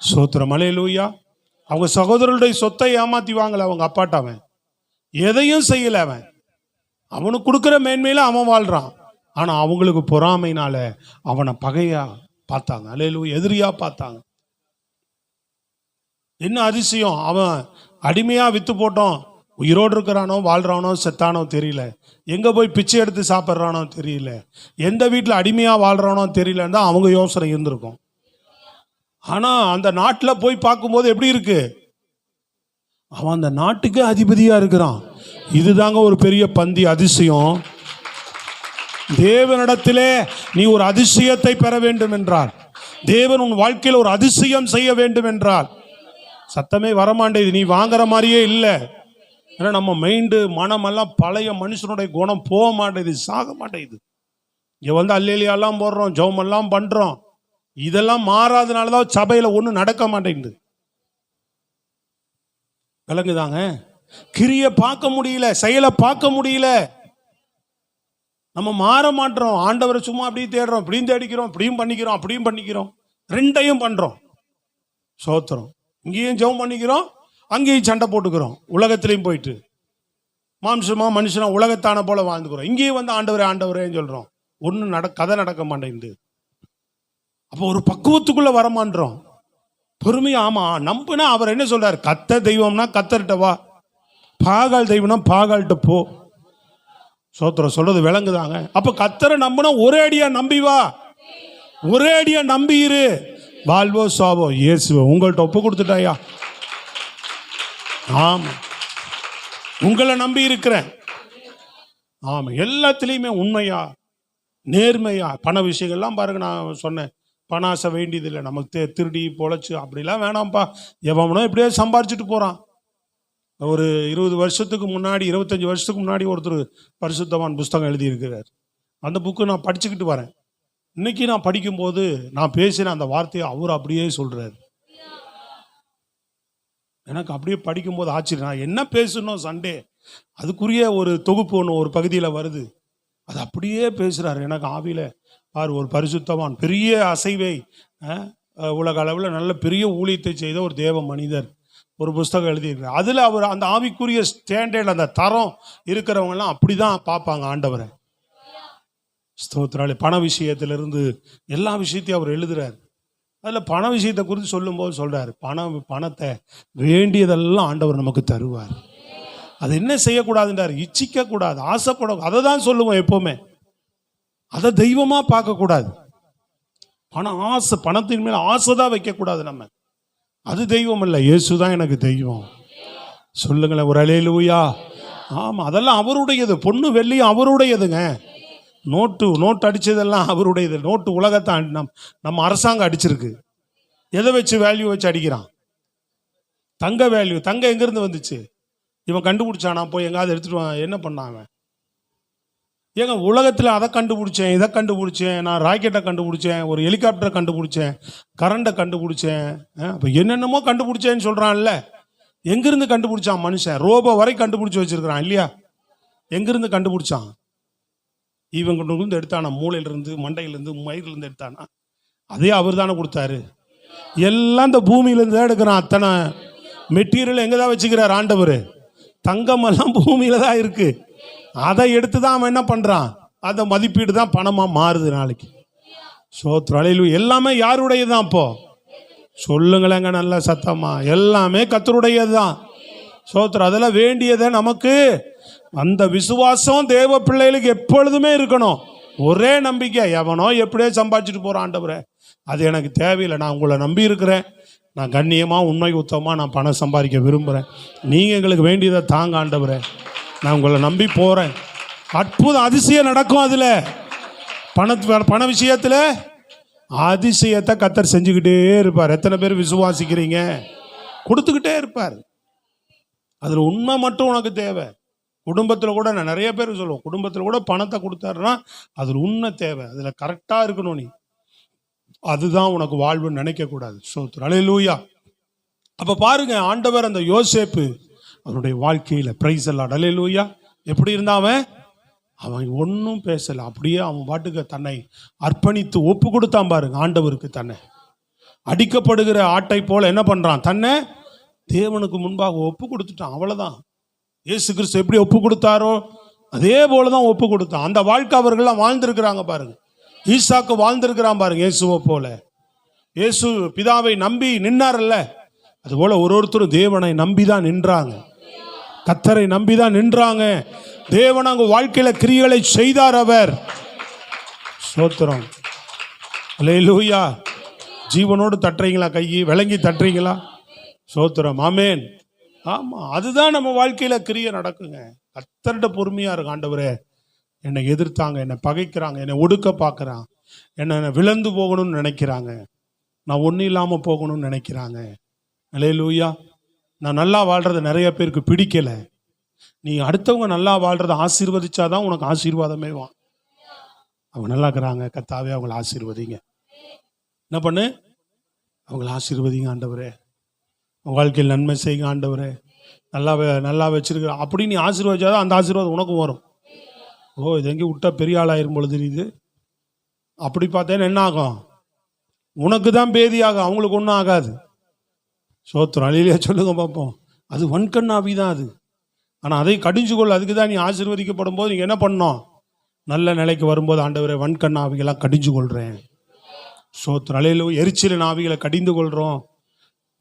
ஸ்தோத்திரம், அல்லேலூயா. அவங்க சகோதரருடைய சொத்தை ஏமாத்தி வாங்கல, அவங்க அப்பாட்ட அவன் எதையும் செய்யல. அவனுக்கு கொடுக்குற மேன்மையில அவன் வாழ்றான். ஆனா அவங்களுக்கு பொறாமைனால அவனை பகையா பார்த்தாங்க, அல்லேலூயா, எதிரியா பார்த்தாங்க. என்ன அதிசயம், அவன் அடிமையா வித்து போட்டோம், உயிரோடு இருக்கிறானோ வாழ்றானோ செத்தானோ தெரியல, எங்க போய் பிச்சை எடுத்து சாப்பிட்றானோ தெரியல, எந்த வீட்டில் அடிமையா வாழ்றானோ தெரியலன்னு தான் அவங்க யோசனை இருந்திருக்கும். ஆனா அந்த நாட்டில் போய் பார்க்கும்போது எப்படி இருக்கு, அவன் அந்த நாட்டுக்கு அதிபதியா இருக்கிறான். இதுதாங்க ஒரு பெரிய பந்தி அதிசயம். தேவனிடத்திலே நீ ஒரு அதிசயத்தை பெற வேண்டும் என்றால், தேவன் உன் வாழ்க்கையில் ஒரு அதிசயம் செய்ய வேண்டும் என்றால், சத்தமே வரமாட்டேது, நீ வாங்குற மாதிரியே இல்லை. ஏன்னா நம்ம மைண்டு மனமெல்லாம் பழைய மனுஷனுடைய குணம் போக மாட்டேது, சாக மாட்டேது. இங்கே வந்து அல்லேலியாலாம் போடுறோம், ஜெபமெல்லாம் பண்றோம், இதெல்லாம் மாறாதனால தான் சபையில் ஒன்றும் நடக்க மாட்டேங்குது. விளங்குதாங்க? கிரியை பார்க்க முடியல, செயலை பார்க்க முடியல. நம்ம மாற மாட்டோம். ஆண்டவரை சும்மா அப்படியே தேடுறோம், இப்படியும் தேடிக்கிறோம், இப்படியும் பண்ணிக்கிறோம், அப்படியும் பண்ணிக்கிறோம், ரெண்டையும் பண்றோம். சோத்திரம், இங்கேயும் ஜெபம் பண்ணிக்கிறோம், அங்கேயும் சண்டை போட்டுக்கிறோம். உலகத்திலையும் போயிட்டு மாம்சமா மனுஷனா உலகத்தான போல வாழ்ந்துக்கிறோம். இங்கேயும் வந்து ஆண்டவரே ஆண்டவரேன்னு சொல்றோம், ஒன்றும் கதை நடக்க மாட்டேங்குது. அப்போ ஒரு பக்குவத்துக்குள்ள வரமான்றோம். பொறுமையா. ஆமா, நம்புனா அவர் என்ன சொல்றாரு? கத்தர் தெய்வம்னா கத்தர்கிட்ட வா, பாகால் தெய்வம்னா பாகால்கிட்ட போ. சோத்திரம் சொல்றது விளங்குதாங்க? அப்ப கத்தரை நம்பினா ஒரே அடியா நம்பி வா, ஒரே அடியா நம்பி இரு. வாழ்வோ சாவோ இயேசுவோ உங்கள்கிட்ட ஒப்பு கொடுத்துட்டாயா? ஆமா, உங்களை நம்பி இருக்கிறேன். ஆமா, எல்லாத்துலேயுமே உண்மையா நேர்மையா. பண விஷயங்கள்லாம் பாருங்க, நான் சொன்னேன் பண ஆசை வேண்டியதில்லை நமக்கு. திருடி பொழைச்சு அப்படிலாம் வேணாம்ப்பா. எவனோ எப்படியோ சம்பாரிச்சுட்டு போகிறான். ஒரு 20 வருஷத்துக்கு முன்னாடி 25 வருஷத்துக்கு முன்னாடி ஒருத்தர் பரிசுத்தவான் புஸ்தகம் எழுதியிருக்கிறார். அந்த புக்கு நான் படிச்சுக்கிட்டு வரேன். இன்னைக்கு நான் படிக்கும்போது நான் பேசின அந்த வார்த்தையை அவர் அப்படியே சொல்கிறார். எனக்கு அப்படியே படிக்கும்போது ஆச்சரியம். நான் என்ன பேசணும் சண்டே, அதுக்குரிய ஒரு தொகுப்பு ஒன்று ஒரு பகுதியில் வருது, அது அப்படியே பேசுகிறாரு. எனக்கு ஆவியில் பார், ஒரு பரிசுத்தவான் பெரிய அசைவை உலக அளவில் நல்ல பெரிய ஊழியத்தை செய்த ஒரு தேவ மனிதர் ஒரு புஸ்தகம் எழுதியிருக்கிறார். அதில் அவர் அந்த ஆவிக்குரிய ஸ்டாண்டர்ட், அந்த தரம் இருக்கிறவங்கலாம் அப்படி தான் பார்ப்பாங்க ஆண்டவரை. ஸ்தோத்திராலே. பண விஷயத்திலிருந்து எல்லா விஷயத்தையும் அவர் எழுதுறார். அதில் பண விஷயத்தை குறித்து சொல்லும்போது சொல்கிறார், பணத்தை வேண்டியதெல்லாம் ஆண்டவர் நமக்கு தருவார். அது என்ன செய்யக்கூடாதுன்றார்? இச்சிக்க கூடாது, ஆசைப்பட. அதை தான் சொல்லுவோம் எப்போவுமே. அதை தெய்வமாக பார்க்கக்கூடாது. ஆசை, பணத்தின் மேலே ஆசை தான் வைக்கக்கூடாது நம்ம. அது தெய்வம் இல்லை, இயேசு தான் எனக்கு தெய்வம். சொல்லுங்களேன் ஒரு அல்லேலூயா. ஆமாம், அதெல்லாம் அவருடையது. பொண்ணு வெள்ளியும் அவருடையதுங்க. நோட்டு அடித்ததெல்லாம் அவருடையது. நோட்டு உலகத்தை நம்ம அரசாங்கம் அடிச்சிருக்கு. எதை வச்சு? வேல்யூ வச்சு அடிக்கிறான். தங்க வேல்யூ. தங்கம் எங்கேருந்து வந்துச்சு? இவன் கண்டுபிடிச்சானா? போய் எங்காவது எடுத்துட்டு என்ன பண்ணான் அவன்? ஏங்க, உலகத்தில் அதை கண்டுபிடிச்சேன், இதை கண்டுபிடிச்சேன், நான் ராக்கெட்டை கண்டுபிடிச்சேன், ஒரு ஹெலிகாப்டரை கண்டுபிடிச்சேன், கரண்டை கண்டுபிடிச்சேன், அப்போ என்னென்னமோ கண்டுபிடிச்சேன்னு சொல்கிறான்ல. எங்கேருந்து கண்டுபிடிச்சான் மனுஷன்? ரோபோ வரை கண்டுபிடிச்சி வச்சிருக்கிறான் இல்லையா? எங்கேருந்து கண்டுபிடிச்சான்? இவன் கொண்டு வந்து எடுத்தானா? மூளையிலிருந்து, மண்டையிலேருந்து, மயிரிலேருந்து எடுத்தானா? அதே அவர் தானே கொடுத்தாரு. எல்லாம் இந்த பூமியிலேருந்து தான் எடுக்கிறான். அத்தனை மெட்டீரியல் எங்கே தான் வச்சுக்கிறார் ஆண்டவர்? தங்கமெல்லாம் பூமியில் தான் இருக்குது. அதை எடுத்து தான் அவன் என்ன பண்ணுறான்? அதை மதிப்பீடு தான் பணமாக மாறுது நாளைக்கு. சோத்ராலையில் எல்லாமே யாருடையது தான்? அப்போ சொல்லுங்களேங்க நல்ல சத்தமா. எல்லாமே கர்த்தருடையது தான். சோத்ரா, அதெல்லாம் வேண்டியதை நமக்கு அந்த விசுவாசம் தேவ பிள்ளைகளுக்கு எப்பொழுதுமே இருக்கணும். ஒரே நம்பிக்கை, எவனோ எப்படியே சம்பாதிச்சுட்டு போகிறான் ஆண்டவரே, அது எனக்கு தேவையில்லை. நான் உங்களை நம்பி இருக்கிறேன். நான் கண்ணியமாக உண்மை உத்தமாக நான் பணம் சம்பாதிக்க விரும்புகிறேன். நீங்கள் எங்களுக்கு வேண்டியதை தாங்க ஆண்டவரே, நான் உங்களை நம்பி போகிறேன். அற்புதம் அதிசயம் நடக்கும். அதில் பண விஷயத்தில் அதிசயத்தை கர்த்தர் செஞ்சுக்கிட்டே இருப்பார். எத்தனை பேர் விசுவாசிக்கிறீங்க? கொடுத்துக்கிட்டே இருப்பார். அதில் உண்மை மட்டும் உனக்கு தேவை. குடும்பத்தில் கூட நான் நிறைய பேர் சொல்லுவோம், குடும்பத்தில் கூட பணத்தை கொடுத்தாருன்னா அதில் உண்மை தேவை. அதில் கரெக்டாக இருக்கணும் நீ. அதுதான் உனக்கு வாழ்வுன்னு நினைக்கக்கூடாது. ஸ்தோத்திரம், அல்லேலூயா. அப்போ பாருங்க, ஆண்டவர் அந்த யோசேப்பு அவருடைய வாழ்க்கையில் பிரைஸ் எல்லாம் அல்லேலூயா எப்படி இருந்தான்? அவன் ஒன்றும் பேசலை. அப்படியே அவன் பாட்டுக்கு தன்னை அர்ப்பணித்து ஒப்பு கொடுத்தான் பாருங்க ஆண்டவருக்கு. தன்னை அடிக்கப்படுகிற ஆட்டை போல என்ன பண்ணுறான்? தன்னை தேவனுக்கு முன்பாக ஒப்பு கொடுத்துட்டான். அவ்வளோதான். இயேசு கிறிஸ்து எப்படி ஒப்பு கொடுத்தாரோ அதே போல தான் ஒப்பு கொடுத்தான். அந்த வாழ்க்கை அவர்கள்லாம் வாழ்ந்திருக்கிறாங்க பாருங்க. ஈசாக்கு வாழ்ந்திருக்கிறான் பாருங்க இயேசுவை போல. இயேசு பிதாவை நம்பி நின்னார்ல, அதுபோல ஒருத்தரும் தேவனை நம்பி தான் நின்றாங்க. கர்த்தரை நம்பி தான் நின்றாங்க. தேவன் அங்கு வாழ்க்கையில கிரியைகளை செய்தார் அவர். ஸ்தோத்திரம், அல்லேலூயா. ஜீவனோடு தட்டுறீங்களா? கையை விளங்கி தட்டுறீங்களா? ஸ்தோத்திரம், ஆமென். ஆமாம், அதுதான் நம்ம வாழ்க்கையில் கிரியை நடக்குங்க. கர்த்தர்கிட்ட பொறுமையாக இருக்கு. ஆண்டவரே, என்னை எதிர்த்தாங்க, என்னை பகைக்கிறாங்க, என்னை ஒடுக்க பார்க்குறான், என்னை விழுந்து போகணும்னு நினைக்கிறாங்க, நான் ஒன்றும் இல்லாமல் போகணும்னு நினைக்கிறாங்க. அல்லேலூயா. நான் நல்லா வாழ்கிறது நிறைய பேருக்கு பிடிக்கலை. நீ அடுத்தவங்க நல்லா வாழ்கிறத ஆசீர்வதிச்சாதான் உனக்கு ஆசீர்வாதமே வா. அவங்க நல்லா இருக்கிறாங்க, கர்த்தாவே அவங்கள ஆசீர்வதிங்க. என்ன பண்ணு? அவங்கள ஆசீர்வதிங்க ஆண்டவரே. வாழ்க்கையில் நன்மை செய்யுங்க ஆண்டவரே. நல்லா வச்சிருக்கிற அப்படி நீ ஆசீர்வதிச்சாதான் அந்த ஆசீர்வாதம் உனக்கும் வரும். ஓ, இது எங்கேயும் விட்டா பெரிய ஆளாயிரும் பொழுது தெரியுது. அப்படி பார்த்தேன்னு என்ன ஆகும்? உனக்கு தான் பேதியாகும், அவங்களுக்கு ஒன்றும் ஆகாது. சோத்திரம், அழிலையா சொல்லுங்க பார்ப்போம். அது வன்கண்ணாவி தான் அது. ஆனால் அதை கடிஞ்சு கொள். அதுக்கு தான் நீ ஆசீர்வதிக்கப்படும் போது நீங்கள் என்ன பண்ணணும்? நல்ல நிலைக்கு வரும்போது ஆண்டவரே வன்கண்ணாவிகளாக கடிஞ்சு கொள்கிறேன். சோத்திரம், அழில எரிச்சலின் ஆவிகளை கடிந்து கொள்கிறோம்.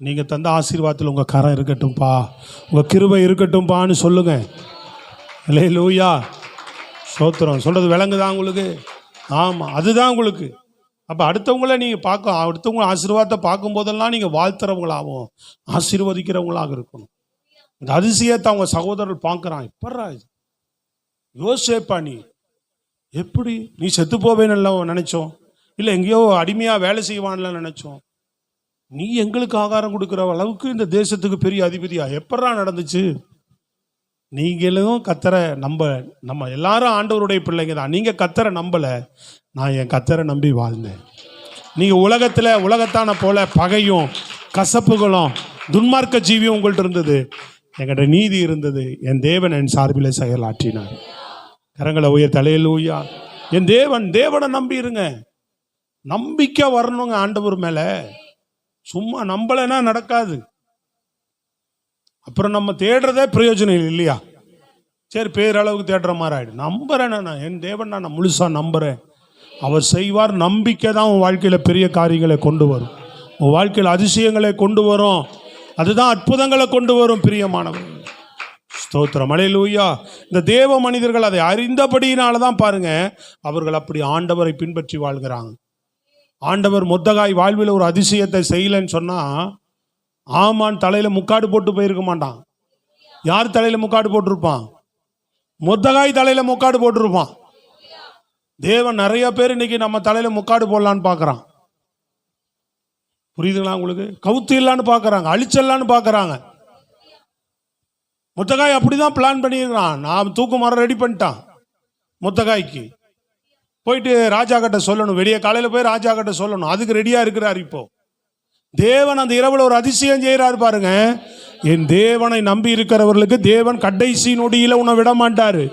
நீங்கள் தந்த ஆசீர்வாதத்தில் உங்கள் கரம் இருக்கட்டும்பா, உங்கள் கிருபை இருக்கட்டும்பான்னு சொல்லுங்க. அல்லேலூயா, ஸ்தோத்திரம். சொல்கிறது விளங்குதான் உங்களுக்கு? ஆமாம், அதுதான் உங்களுக்கு. அப்போ அடுத்தவங்கள நீங்கள் அடுத்தவங்க ஆசீர்வாதத்தை பார்க்கும்போதெல்லாம் நீங்கள் வாழ்த்துறவங்களாகவும் ஆசீர்வதிக்கிறவங்களாக இருக்கணும். இந்த அதிசயத்தை அவங்க சகோதரர்கள் பார்க்குறான். எப்பட்றா இது யோசேப்பா, நீ எப்படி நீ செத்து போவேன்னு நினச்சோம், இல்லை எங்கேயோ அடிமையாக வேலை செய்வான்ல நினச்சோம், நீ எங்களுக்கு ஆகாரம் கொடுக்குற அளவுக்கு இந்த தேசத்துக்கு பெரிய அதிபதியா எப்படா நடந்துச்சு? நீங்களும் கத்தரை நம்ம எல்லாரும் ஆண்டவருடைய பிள்ளைங்க தான். நீங்கள் கத்தரை நம்பலை, நான் என் கத்தரை நம்பி வாழ்ந்தேன். நீங்கள் உலகத்தான போல பகையும் கசப்புகளும் துன்மார்க்க ஜீவியும் உங்கள்கிட்ட இருந்தது, என்கிட்ட நீதி இருந்தது. என் தேவன் என் சார்பில் செயலாற்றினார். கரங்களை உயர்த்தி அல்லேலூயா. என் தேவனை நம்பி இருங்க. நம்பிக்கை வரணுங்க ஆண்டவர் மேலே. சும்மா நம்பலைன்னா நடக்காது. அப்புறம் நம்ம தேடுறதே பிரயோஜனம் இல்லை இல்லையா? சரி, பேரளவுக்கு தேடுற மாதிரி ஆகிடும். நம்புறேன், நான் என் தேவன் நான் முழுசாக நம்புகிறேன், அவர் செய்வார். நம்பிக்கை தான் உன் வாழ்க்கையில் பெரிய காரியங்களை கொண்டு வரும், உன் வாழ்க்கையில் அதிசயங்களை கொண்டு வரும், அதுதான் அற்புதங்களை கொண்டு வரும். பிரியமானவர்கள், ஸ்தோத்திரம், அல்லேலூயா. இந்த தேவ மனிதர்கள் அதை அறிந்தபடியினால தான் பாருங்க, அவர்கள் அப்படி ஆண்டவரை பின்பற்றி வாழ்கிறாங்க. ஆண்டவர் மொர்தெகாய் வாழ்வில் ஒரு அதிசயத்தை செய்யலைன்னு சொன்னால், ஆமான் தலையில் முக்காடு போட்டு போயிருக்க மாட்டான். யார் தலையில் முக்காடு போட்டிருப்பான்? மொர்தெகாய் தலையில் முக்காடு போட்டிருப்பான். தேவன் நிறைய பேர் இன்னைக்கு நம்ம தலையில் முக்காடு போடலான்னு பார்க்குறான். புரியுதுங்களா உங்களுக்கு? கவுத்து இல்லான்னு பார்க்குறாங்க, அழிச்சல்லான்னு பார்க்குறாங்க. மொர்தெகாய் அப்படி தான் பிளான் பண்ணியிருக்கிறான். நான் தூக்கு மரம் ரெடி பண்ணிட்டான். மொர்தெகாய்க்கு போயிட்டு ராஜா கிட்ட சொல்லணும், விடிய காலையில் போய் ராஜா கிட்ட சொல்லணும். அதுக்கு ரெடியாக இருக்கிறார். இப்போ தேவன் அந்த இரவில் ஒரு அதிசயம் செய்கிறார் பாருங்க. என் தேவனை நம்பி இருக்கிறவர்களுக்கு தேவன் கடைசி நொடியில் உன்னை விட மாட்டாரு.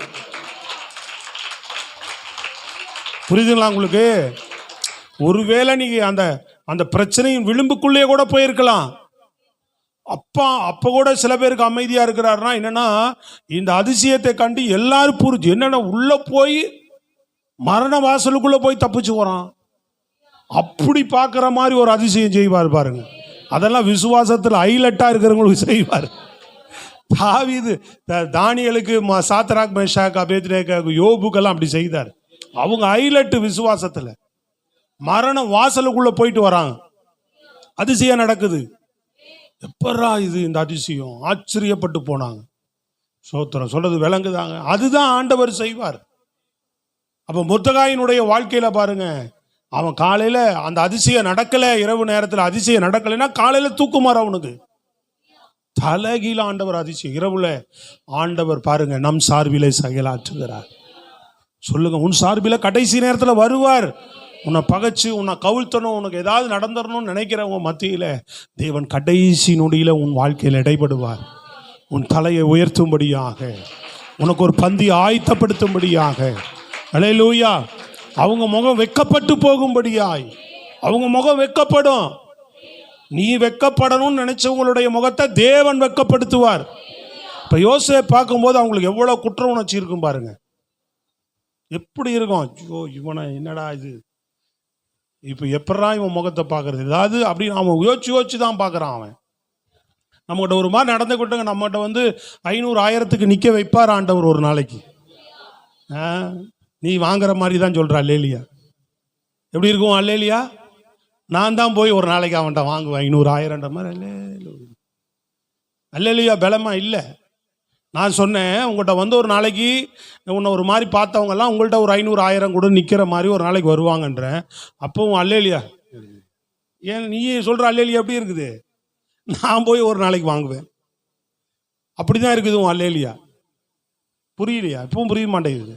புரியுதுங்களா உங்களுக்கு? ஒருவேளை நீங்க அந்த பிரச்சனையின் விளிம்புக்குள்ளே கூட போயிருக்கலாம். அப்ப கூட சில பேருக்கு அமைதியா இருக்கிறாருன்னா என்னன்னா, இந்த அதிசயத்தை கண்டு எல்லாரும் புரிஞ்சு என்னன்னா உள்ள போய் மரண வாசலுக்குள்ள போய் தப்பிச்சு போறான். அப்படி பார்க்குற மாதிரி ஒரு அதிசயம் செய்வார் பாருங்க. அதெல்லாம் விசுவாசத்தில் ஹைலைட்டா இருக்கிறவங்களுக்கு செய்வார். தாவீது தானியேலுக்கு, சாத்ராக், மேஷாக், அபேத்நேகோக்கு, யோபுக்கெல்லாம் அப்படி செய்தார். அவங்க ஹைலைட் விசுவாசத்தில். மரண வாசலுக்குள்ள போயிட்டு வராங்க, அதிசயம் நடக்குது. எப்பரா இது இந்த அதிசயம்? ஆச்சரியப்பட்டு போனாங்க. சோத்திரம், சொல்றது விளங்குதாங்க? அதுதான் ஆண்டவர் செய்வார். அப்ப மொர்தெகாயினுடைய வாழ்க்கையில பாருங்க, அவன் காலையில அந்த அதிசயம் நடக்கல, இரவு நேரத்தில் அதிசயம் நடக்கலைன்னா காலையில தூக்குமாறு அவனுக்கு தலைகீழ ஆண்டவர் அதிசயம். இரவுல ஆண்டவர் பாருங்க நம் சார்பிலே செயலாற்றுகிறார். சொல்லுங்க, உன் சார்பில கடைசி நேரத்தில் வருவார். உன்னை பகைச்சு உன்னை கவிழ்த்தணும், உனக்கு ஏதாவது நடந்துடணும்னு நினைக்கிறவங்க மத்தியில தேவன் கடைசி நொடியில உன் வாழ்க்கையில் இடைபடுவார். உன் தலையை உயர்த்தும்படியாக, உனக்கு ஒரு பந்தி ஆயத்தப்படுத்தும்படியாக. அல்லேலூயா. அவங்க முகம் வெக்கப்பட்டு போகும்படியாய், அவங்க முகம் வெக்கப்படும். நீ வெக்கப்படணும்னு நினைச்சவங்களுடைய முகத்தை தேவன் வெக்கப்படுத்துவார். இப்ப யோசேப்பு பார்க்கும்போது அவங்களுக்கு எவ்வளவு குற்ற உணர்ச்சி இருக்கும் பாருங்க. எப்படி இருக்கும்? ஐயோ, இவனை என்னடா இது, இப்ப எப்படா இவன் முகத்தை பார்க்கறது, ஏதாவது அப்படின்னு அவன் யோசிச்சு தான் பார்க்கறான். அவன் நம்மகிட்ட ஒரு மாதிரி நடந்துக்கிட்டங்க, நம்மகிட்ட 500 1000க்கு நிற்க வைப்பார் ஆண்டவர் ஒரு நாளைக்கு. நீ வாங்குற மாதிரி தான் சொல்கிறா. அல்லேலியா. எப்படி இருக்கும்? அல்லேலியா. நான் தான் போய் ஒரு நாளைக்கு அவன்கிட்ட வாங்குவேன் 500 1000 மாதிரி. அல்லேலியா. பலமா இல்லை. நான் சொன்னேன், உங்கள்கிட்ட ஒரு நாளைக்கு உன்னை ஒரு மாதிரி பார்த்தவங்கெல்லாம் உங்கள்கிட்ட ஒரு 500 1000 கூட நிற்கிற மாதிரி ஒரு நாளைக்கு வருவாங்கன்றேன். அப்பவும் அல்லேலியா. ஏன் நீ சொல்கிற அல்லேலியா எப்படி இருக்குது? நான் போய் ஒரு நாளைக்கு வாங்குவேன். அப்படி தான் இருக்குது உன் அல்லேலியா. புரியலையா? இப்பவும் புரிய மாட்டேங்குது.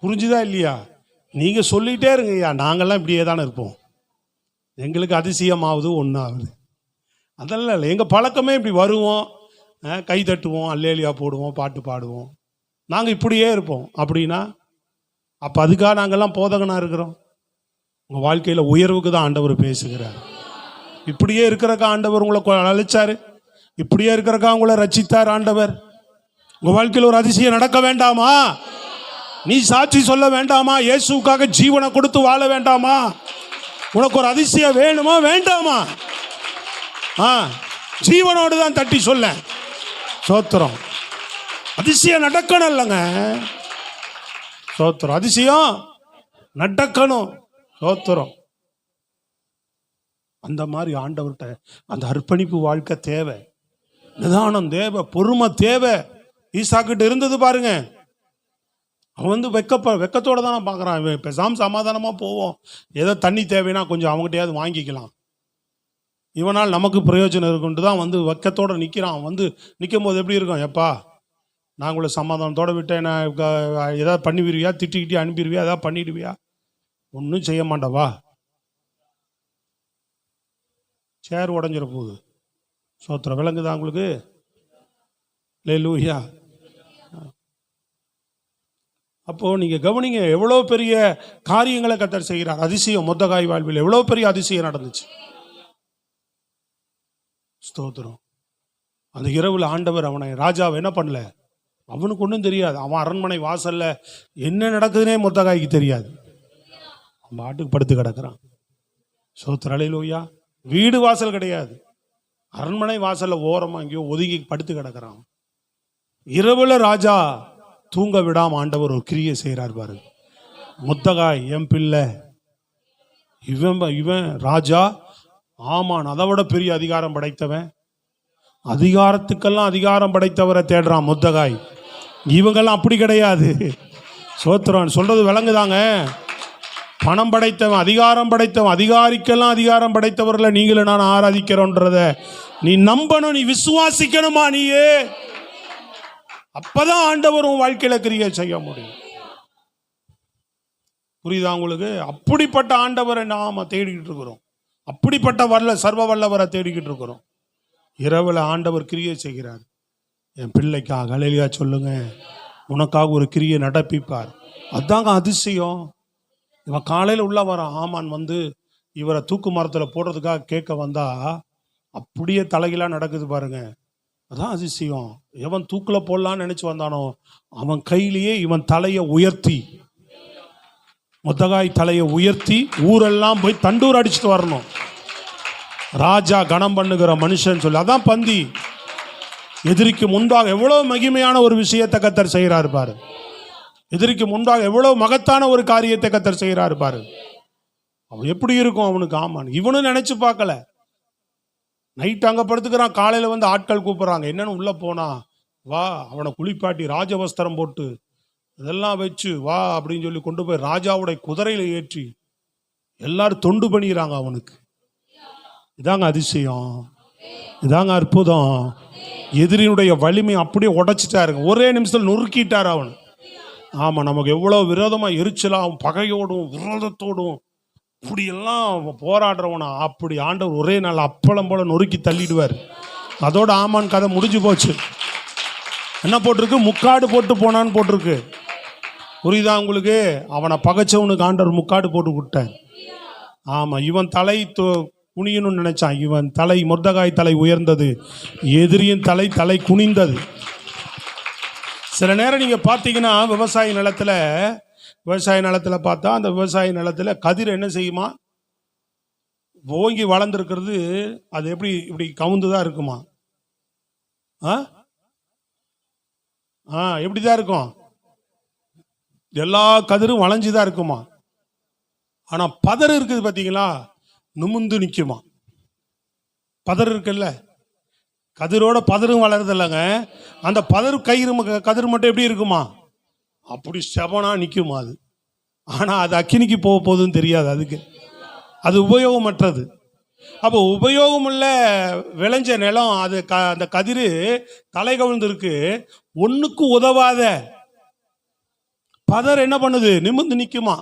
புரிஞ்சுதா இல்லையா? நீங்கள் சொல்லிகிட்டே இருங்க ஐயா, நாங்கள்லாம் இப்படியே தானே இருப்போம். எங்களுக்கு அதிசயமாகுது ஒன்றாகுது அதெல்லாம் இல்லை. எங்கள் பழக்கமே இப்படி வருவோம், கை தட்டுவோம், அல்லேலியா போடுவோம், பாட்டு பாடுவோம். நாங்கள் இப்படியே இருப்போம். அப்படின்னா அப்போ அதுக்காக நாங்கள்லாம் போதகனாக இருக்கிறோம்? உங்கள் வாழ்க்கையில் உயர்வுக்கு தான் ஆண்டவர் பேசுகிறார். இப்படியே இருக்கிறக்கா ஆண்டவர் உங்களை அழைச்சாரு? இப்படியே இருக்கிறக்கா உங்களை ரட்சித்தார் ஆண்டவர்? உங்கள் வாழ்க்கையில் ஒரு அதிசயம் நடக்க வேண்டாமா? நீ சாட்சி சொல்ல வேண்டாமா? இயேசுவுக்காக ஜீவனை கொடுத்து வாழ வேண்டாமா? உனக்கு ஒரு அதிசயம் வேணுமா வேண்டாமா? ஜீவனோடு தான் தட்டி சொல்ல. சோத்திரம். அதிசயம் நடக்கணும் இல்லைங்க. சோத்திரம். அதிசயம் நடக்கணும். சோத்திரம். அந்த மாதிரி ஆண்டவர்கிட்ட அந்த அர்ப்பணிப்பு வாழ்க்கை தேவை, நிதானம் தேவை, பொறுமை தேவை. ஈசாக்கிட்ட இருந்தது பாருங்க. அவன் வந்து வெக்கத்தோட தானே பார்க்குறான். பேசாம சமாதானமாக போவோம், ஏதோ தண்ணி தேவைன்னா கொஞ்சம் அவங்ககிட்டயாவது வாங்கிக்கலாம், இவனால் நமக்கு பிரயோஜனம் இருக்குன்ட்டு தான் வந்து வெக்கத்தோடு நிற்கிறான். வந்து நிற்கும் போது எப்படி இருக்கும்? எப்பா நான் உங்களை சமாதானத்தோடு விட்டேன், நான் ஏதாவது பண்ணிவிடுவியா, திட்டிக்கிட்டே அனுப்பிடுவியா, ஏதாவது பண்ணிடுவியா? ஒன்றும் செய்ய மாட்டவா, சேர் உடஞ்சிட போகுது. சோத்திரம். விளங்குதா உங்களுக்கு? அல்லேலூயா. அப்போ நீங்க கவனிங்க, எவ்வளோ பெரிய காரியங்களை கர்த்தர் செய்கிறார். அதிசயம் மொர்தெகாய் வாழ்வில் எவ்வளோ பெரிய அதிசயம் நடந்துச்சு. ஸ்தோத்திரம். அந்த இரவுல ஆண்டவர் அவனை, ராஜாவை என்ன பண்ணல, அவனுக்கு ஒன்றும் தெரியாது. அவன் அரண்மனை வாசல்ல என்ன நடக்குதுன்னே மொர்தெகாய்க்கு தெரியாது. அவன் பாட்டுக்கு படுத்து கிடக்குறான். ஸ்தோத்திரம். அல்லேலூயா. வீடு வாசல் கிடையாது, அரண்மனை வாசல்ல ஓரமா எங்கேயோ ஒதுங்கி படுத்து கிடக்குறான். இரவுல ராஜா தூங்க விடாம ஆண்டவர் ஒரு கிரியை செய்கிறார் பாருங்க. மொர்தெகாய் என் பிள்ளை, இவன் ராஜா ஆமான் அதை விட பெரிய அதிகாரம் படைத்தவன், அதிகாரத்துக்கெல்லாம் அதிகாரம் படைத்தவரை தேடுறான் மொர்தெகாய். இவங்கெல்லாம் அப்படி கிடையாது. சோத்திரம். சொல்றது விளங்குதாங்க? பணம் படைத்தவன், அதிகாரம் படைத்தவன், அதிகாரிக்கெல்லாம் அதிகாரம் படைத்தவர்களை நீங்களும் நான் ஆராதிக்கிறோன்றத நீ நம்பணும், நீ விசுவாசிக்கணுமா நீயே. அப்பதான் ஆண்டவர் உன் வாழ்க்கையில கிரியை செய்ய முடியும். புரியுதா உங்களுக்கு? அப்படிப்பட்ட ஆண்டவரை நாம தேடிக்கிட்டு இருக்கிறோம். அப்படிப்பட்ட சர்வ வல்லவரை தேடிக்கிட்டு இருக்கிறோம். இரவுல ஆண்டவர் கிரியை செய்கிறார். என் பிள்ளைக்காக அல்லேலூயா சொல்லுங்க. உனக்காக ஒரு கிரியை நடப்பிப்பார். அதாங்க அதிசயம். இவன் காலையில் உள்ள வரான். ஆமான் வந்து இவரை தூக்கு மரத்தில் போடுறதுக்காக கேட்க வந்தா அப்படியே தலைகளாக நடக்குது பாருங்க. அதான் அதிசயம். எவன் தூக்கில் போடலான்னு நினைச்சு வந்தானோ அவன் கையிலேயே இவன் தலையை உயர்த்தி, மொர்தெகாய் தலையை உயர்த்தி ஊரெல்லாம் போய் தண்டூர் அடிச்சுட்டு வரணும். ராஜா கணம் பண்ணுகிற மனுஷன் சொல்லி, அதான் பந்தி. எதிரிக்கு முன்பாக எவ்வளவு மகிமையான ஒரு விஷயத்தை கர்த்தர் செய்கிறார் பாரு. எதிரிக்கு முன்பாக எவ்வளவு மகத்தான ஒரு காரியத்தை கர்த்தர் செய்கிறார் பாரு. அவன் எப்படி இருக்கும் அவனுக்கு? ஆமான் இவனும் நினைச்சு பார்க்கல. நைட் அங்க படுத்துக்கிறான். காலையில வந்து ஆட்கள் கூப்பிடுறாங்க. என்னன்னு உள்ள போனா, வா அவனை குளிப்பாட்டி ராஜவஸ்திரம் போட்டு இதெல்லாம் வச்சு வா அப்படின்னு சொல்லி கொண்டு போய் ராஜாவுடைய குதிரையில ஏற்றி எல்லாரும் தொண்டு பண்ணிக்கிறாங்க அவனுக்கு. இதாங்க அதிசயம், இதாங்க அற்புதம். எதிரினுடைய வலிமை அப்படியே உடைச்சிட்டாருங்க. ஒரே நிமிஷத்தில் நொறுக்கிட்டார் அவன். ஆமா, நமக்கு எவ்வளவு விரோதமா எரிச்சலாகவும் பகையோடும் விரோதத்தோடும் இப்படியெல்லாம் போராடுறவனா அப்படி ஆண்டவர் ஒரே நாள் அப்பளம் போல நொறுக்கி தள்ளிடுவார். அதோட ஆமான் கதை முடிஞ்சு போச்சு. என்ன போட்டிருக்கு? முக்காடு போட்டு போனான்னு போட்டிருக்கு. புரியுதா உங்களுக்கு? அவனை பகைச்சவனுக்கு ஆண்டவர் முக்காடு போட்டு விட்டார். ஆமா, இவன் தலை குனியணும்னு நினைச்சான். இவன் தலை, மொர்தெகாய் தலை உயர்ந்தது, எதிரியின் தலை குனிந்தது. சில நேரம் நீங்க பார்த்தீங்கன்னா விவசாய நிலத்துல பார்த்தா அந்த விவசாய நிலத்துல கதிர் என்ன செய்யுமா? ஓங்கி வளர்ந்துருக்கிறது. அது எப்படி இப்படி கவுந்துதான் இருக்குமா? எப்படிதான் இருக்கும்? எல்லா கதிரும் வளைஞ்சுதான் இருக்குமா? ஆனா பதர் இருக்குது பாத்தீங்களா, நிமிந்து நிக்குமா. பதர் இருக்குல்ல, கதிரோட பதரும் வளருது இல்லைங்க. அந்த கதிர் மட்டும் எப்படி இருக்குமா? அப்படி செவனா நிக்குமா அது. ஆனா அது அக்கினிக்கு போக போகுதுன்னு தெரியாது அதுக்கு. அது உபயோகமற்றது. அப்போ உபயோகமுள்ள விளைஞ்ச நிலம் அது அந்த கதிரு தலை கவிழ்ந்து இருக்கு. ஒண்ணுக்கு உதவாத பதர் என்ன பண்ணுது? நிமிர்ந்து நிக்குமா.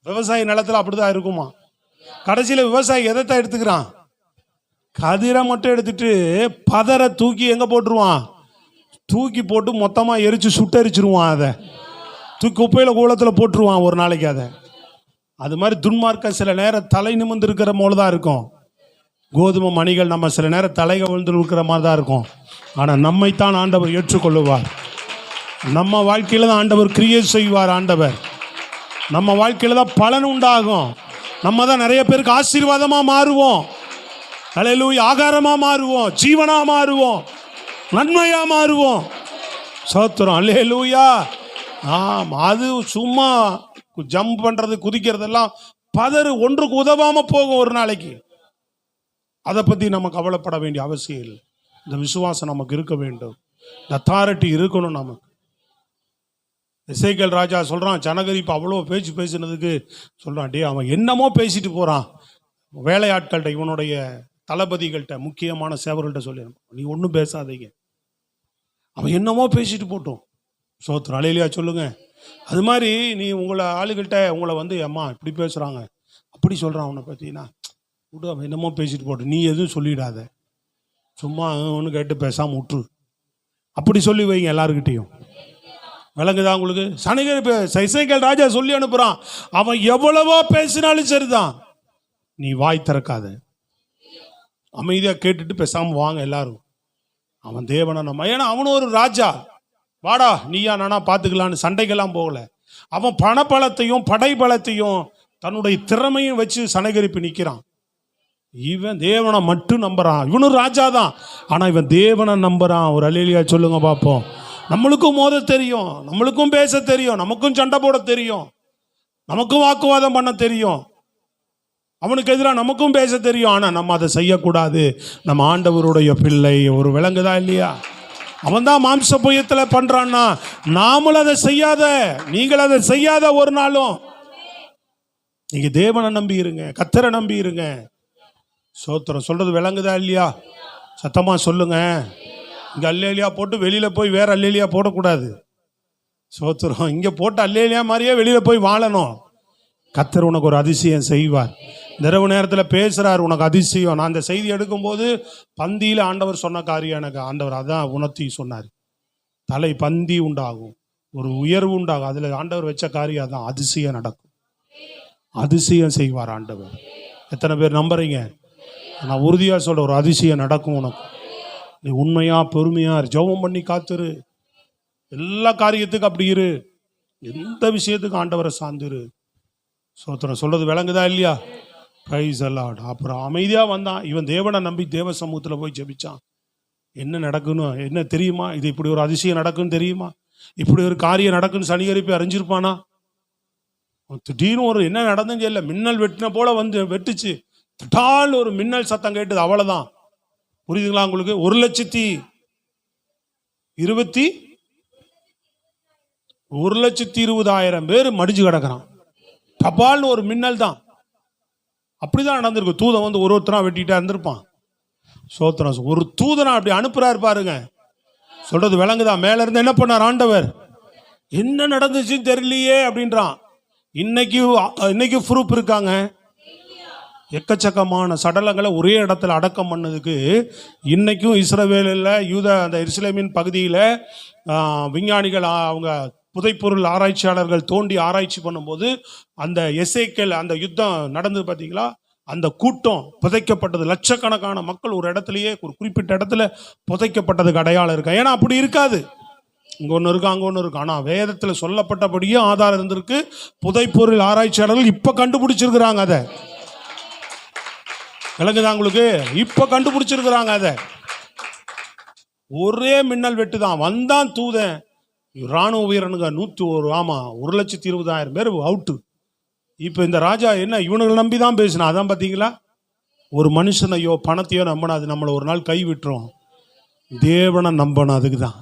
விவசாய நிலத்துல அப்படிதான் இருக்குமா. கடைசியில விவசாயி எதைத்தான் எடுத்துக்கிறான்? கதிரை மட்டும் எடுத்துட்டு பதரை தூக்கி எங்க போட்டுருவான்? தூக்கி போட்டு மொத்தமா எரிச்சு சுட்டரிச்சிருவான். அதை தூக்கி குப்பையில கூலத்துல போட்டுருவான் ஒரு நாளைக்கு. அதை அது மாதிரி துன்மார்க்க சில நேரம் தலை நிமிர்ந்து இருக்கிற போலதான் இருக்கும். கோதுமை மணிகள் நம்ம சில நேரம் தலை கவிழ்ந்து இருக்கிற மாதிரி தான் இருக்கும். ஆனா நம்மைத்தான் ஆண்டவர் ஏற்றுக்கொள்ளுவார். நம்ம வாழ்க்கையில தான் ஆண்டவர் கிரியேட் செய்வார். ஆண்டவர் நம்ம வாழ்க்கையில தான் பலன் உண்டாகும். நம்ம தான் நிறைய பேருக்கு ஆசீர்வாதமா மாறுவோம். அல்லேலூயா. ஆகாரமா மாறுவோம், ஜீவனா மாறுவோம், நன்மையா மாறுவோம். சோத்திரம். அல்லேலூயா. அது சும்மா ஜம்ப் பண்றது குதிக்கிறதெல்லாம் ஒன்றுக்கு உதவாம போகும் ஒரு நாளைக்கு. அதை பத்தி நம்ம கவலைப்பட வேண்டிய அவசியம் இல்லை. இந்த விசுவாசம் நமக்கு இருக்க வேண்டும், இந்த அத்தாரிட்டி இருக்கணும் நமக்கு. எசேக்கியேல் ராஜா சொல்றான், சனகரிப்பு அவ்வளோ பேச்சு பேசினதுக்கு சொல்றான், டே அவன் என்னமோ பேசிட்டு போறான். வேலையாட்கள்கிட்ட, இவனுடைய தளபதிகள்கிட்ட, முக்கியமான சேவர்கள்ட்ட சொல்லி, நீ ஒன்றும் பேசாதீங்க, அவன் என்னமோ பேசிட்டு போட்டோம். சோத்திரம். அல்லேலூயா சொல்லுங்க. அது மாதிரி நீ உங்களை ஆளுகள்கிட்ட உங்களை அம்மா இப்படி பேசுறாங்க, அப்படி சொல்றான் அவனை பத்தினா, விடு, அவன் என்னமோ பேசிட்டு போட்டு, நீ எதுவும் சொல்லிடாத, சும்மா ஒன்று கேட்டு பேசாம விட்டுரு, அப்படி சொல்லி வைங்க எல்லாருக்கிட்டையும். விளங்குதா உங்களுக்கு? எசேக்கியேல் ராஜா சொல்லி அனுப்புறான், அவன் எவ்வளவோ பேசினாலும் சரிதான், நீ வாய் திறக்காத, அமைதியா கேட்டுட்டு பேசாம வாங்க எல்லாரும். அவன் தேவனா நம்ம, ஏன்னா அவனும் ஒரு ராஜா. வாடா நீயா நானா பார்த்துக்கலான்னு சண்டைக்கெல்லாம் போகல. அவன் பணபலத்தையும் படைபலத்தையும் தன்னுடைய திறமையும் வச்சு சனகரிப்பு நிற்கிறான். இவன் தேவனை மட்டும் நம்புறான். இவனும் ராஜா தான், ஆனா இவன் தேவனை நம்புறான். ஒரு அல்லேலூயா சொல்லுங்க பார்ப்போம். நம்மளுக்கும் மோத தெரியும், நம்மளுக்கும் பேச தெரியும், நமக்கும் சண்டை போட தெரியும், நமக்கும் வாக்குவாதம் பண்ண தெரியும், அவனுக்கு எதிராக நமக்கும் பேச தெரியும். ஆனா நம்ம அதை செய்யக்கூடாது. நம்ம ஆண்டவருடைய பிள்ளை. ஒரு விலங்குதா இல்லையா? அவன் தான் மாம்ச புயத்தில் பண்றான்னா, நாமளும் அதை செய்யாத, நீங்கள் அதை செய்யாத ஒரு நாளும். நீங்க தேவனை நம்பி இருங்க, கர்த்தரை நம்பி இருங்க. சோத்திரம். சொல்றது விளங்குதா இல்லையா? சத்தமா சொல்லுங்க. இங்க அல்லேலியா போட்டு வெளியில போய் வேற அல்லேலியா போடக்கூடாது. சோத்திரம். இங்க போட்டு அல்லேலியா மாதிரியே வெளியில போய் வாழணும். கர்த்தர் உனக்கு ஒரு அதிசயம் செய்வார். இரவு நேரத்தில் பேசுறார், உனக்கு அதிசயம். நான் அந்த செய்தி எடுக்கும்போது பந்தியில் ஆண்டவர் சொன்ன காரியம் எனக்கு ஆண்டவர் அதான் உணர்த்தி சொன்னார். தலை பந்தி உண்டாகும், ஒரு உயர்வு உண்டாகும். அதுல ஆண்டவர் வச்ச காரியம் அதான், அதிசயம் நடக்கும், அதிசயம் செய்வார் ஆண்டவர். எத்தனை பேர் நம்புறீங்க? நான் உறுதியா சொல்ற, ஒரு அதிசயம் நடக்கும் உனக்கு. நீ உண்மையா பொறுமையா ஜெபம் பண்ணி காத்துரு. எல்லா காரியத்துக்கும் அப்படி இரு, எந்த விஷயத்துக்கும் ஆண்டவரை சார்ந்துரு. சோத்திரம். சொல்றது விளங்குதா இல்லையா? Price the Lord. அப்புறம் அமைதியா வந்தான். இவன் தேவனை நம்பி தேவ சமூகத்தில் போய் ஜெபிச்சான். என்ன நடக்கணும் என்ன தெரியுமா? இது இப்படி ஒரு அதிசயம் நடக்குன்னு தெரியுமா? இப்படி ஒரு காரியம் நடக்குன்னு சனிகரிப்பு அறிஞ்சிருப்பானா? திடீர்னு ஒரு என்ன நடந்துன்னு தெரியல, மின்னல் வெட்டின போல வெட்டுச்சு. திட்டால் ஒரு மின்னல் சத்தம் கேட்டது, அவ்வளவுதான். புரியுதுங்களா உங்களுக்கு? 1,20,000 பேர் மடிஞ்சு கிடக்குறான். டபால்னு ஒரு மின்னல் தான். அப்படிதான் நடந்திருக்கு. தூதன் ஒருத்தரா வெட்டிட்டா இருந்திருப்பான். சோத்திரம். ஒரு தூதனா அப்படி அனுப்புறாரு பாருங்க. சொல்றது விளங்குதா? மேல இருந்து என்ன பண்ணார் ஆண்டவர்? என்ன நடந்துச்சுன்னு தெரியலையே அப்படின்றான். இன்னைக்கு ப்ரூஃப் இருக்காங்க. எக்கச்சக்கமான சடலங்களை ஒரே இடத்துல அடக்கம் பண்ணதுக்கு இன்னைக்கும் இஸ்ரவேலில் அந்த எருசலேமின் பகுதியில் விஞ்ஞானிகள், அவங்க புதைப்பொருள் ஆராய்ச்சியாளர்கள் தோண்டி ஆராய்ச்சி பண்ணும்போது அந்த எசேக்கியேல் அந்த யுத்தம் நடந்தது பார்த்தீங்களா? அந்த கூட்டம் புதைக்கப்பட்டது, லட்சக்கணக்கான மக்கள் ஒரு இடத்துலயே ஒரு குறிப்பிட்ட இடத்துல புதைக்கப்பட்டதுக்கு அடையாளம் இருக்கு. ஏன்னா அப்படி இருக்காது, இங்க ஒன்று இருக்கு அங்க ஒன்று இருக்கு. ஆனா வேதத்தில் சொல்லப்பட்டபடியே ஆதாரம் இருந்திருக்கு. புதைப்பொருள் ஆராய்ச்சியாளர்கள் இப்ப கண்டுபிடிச்சிருக்கிறாங்க. அதை விளங்குதா உங்களுக்கு? இப்ப கண்டுபிடிச்சிருக்கிறாங்க. அதை ஒரே மின்னல் வெட்டு தான். வந்தான் தூதன், ராணுவ வீரனுங்க 1,20,000 பேர் அவுட்டு. இப்ப இந்த ராஜா என்ன இவனுங்களை நம்பி தான் பேசினா. அதான் பாத்தீங்களா? ஒரு மனுஷனையோ பணத்தையோ நம்பினா அது நம்மளை ஒரு நாள் கை விட்டுரும். தேவனை நம்பணும். அதுக்குதான்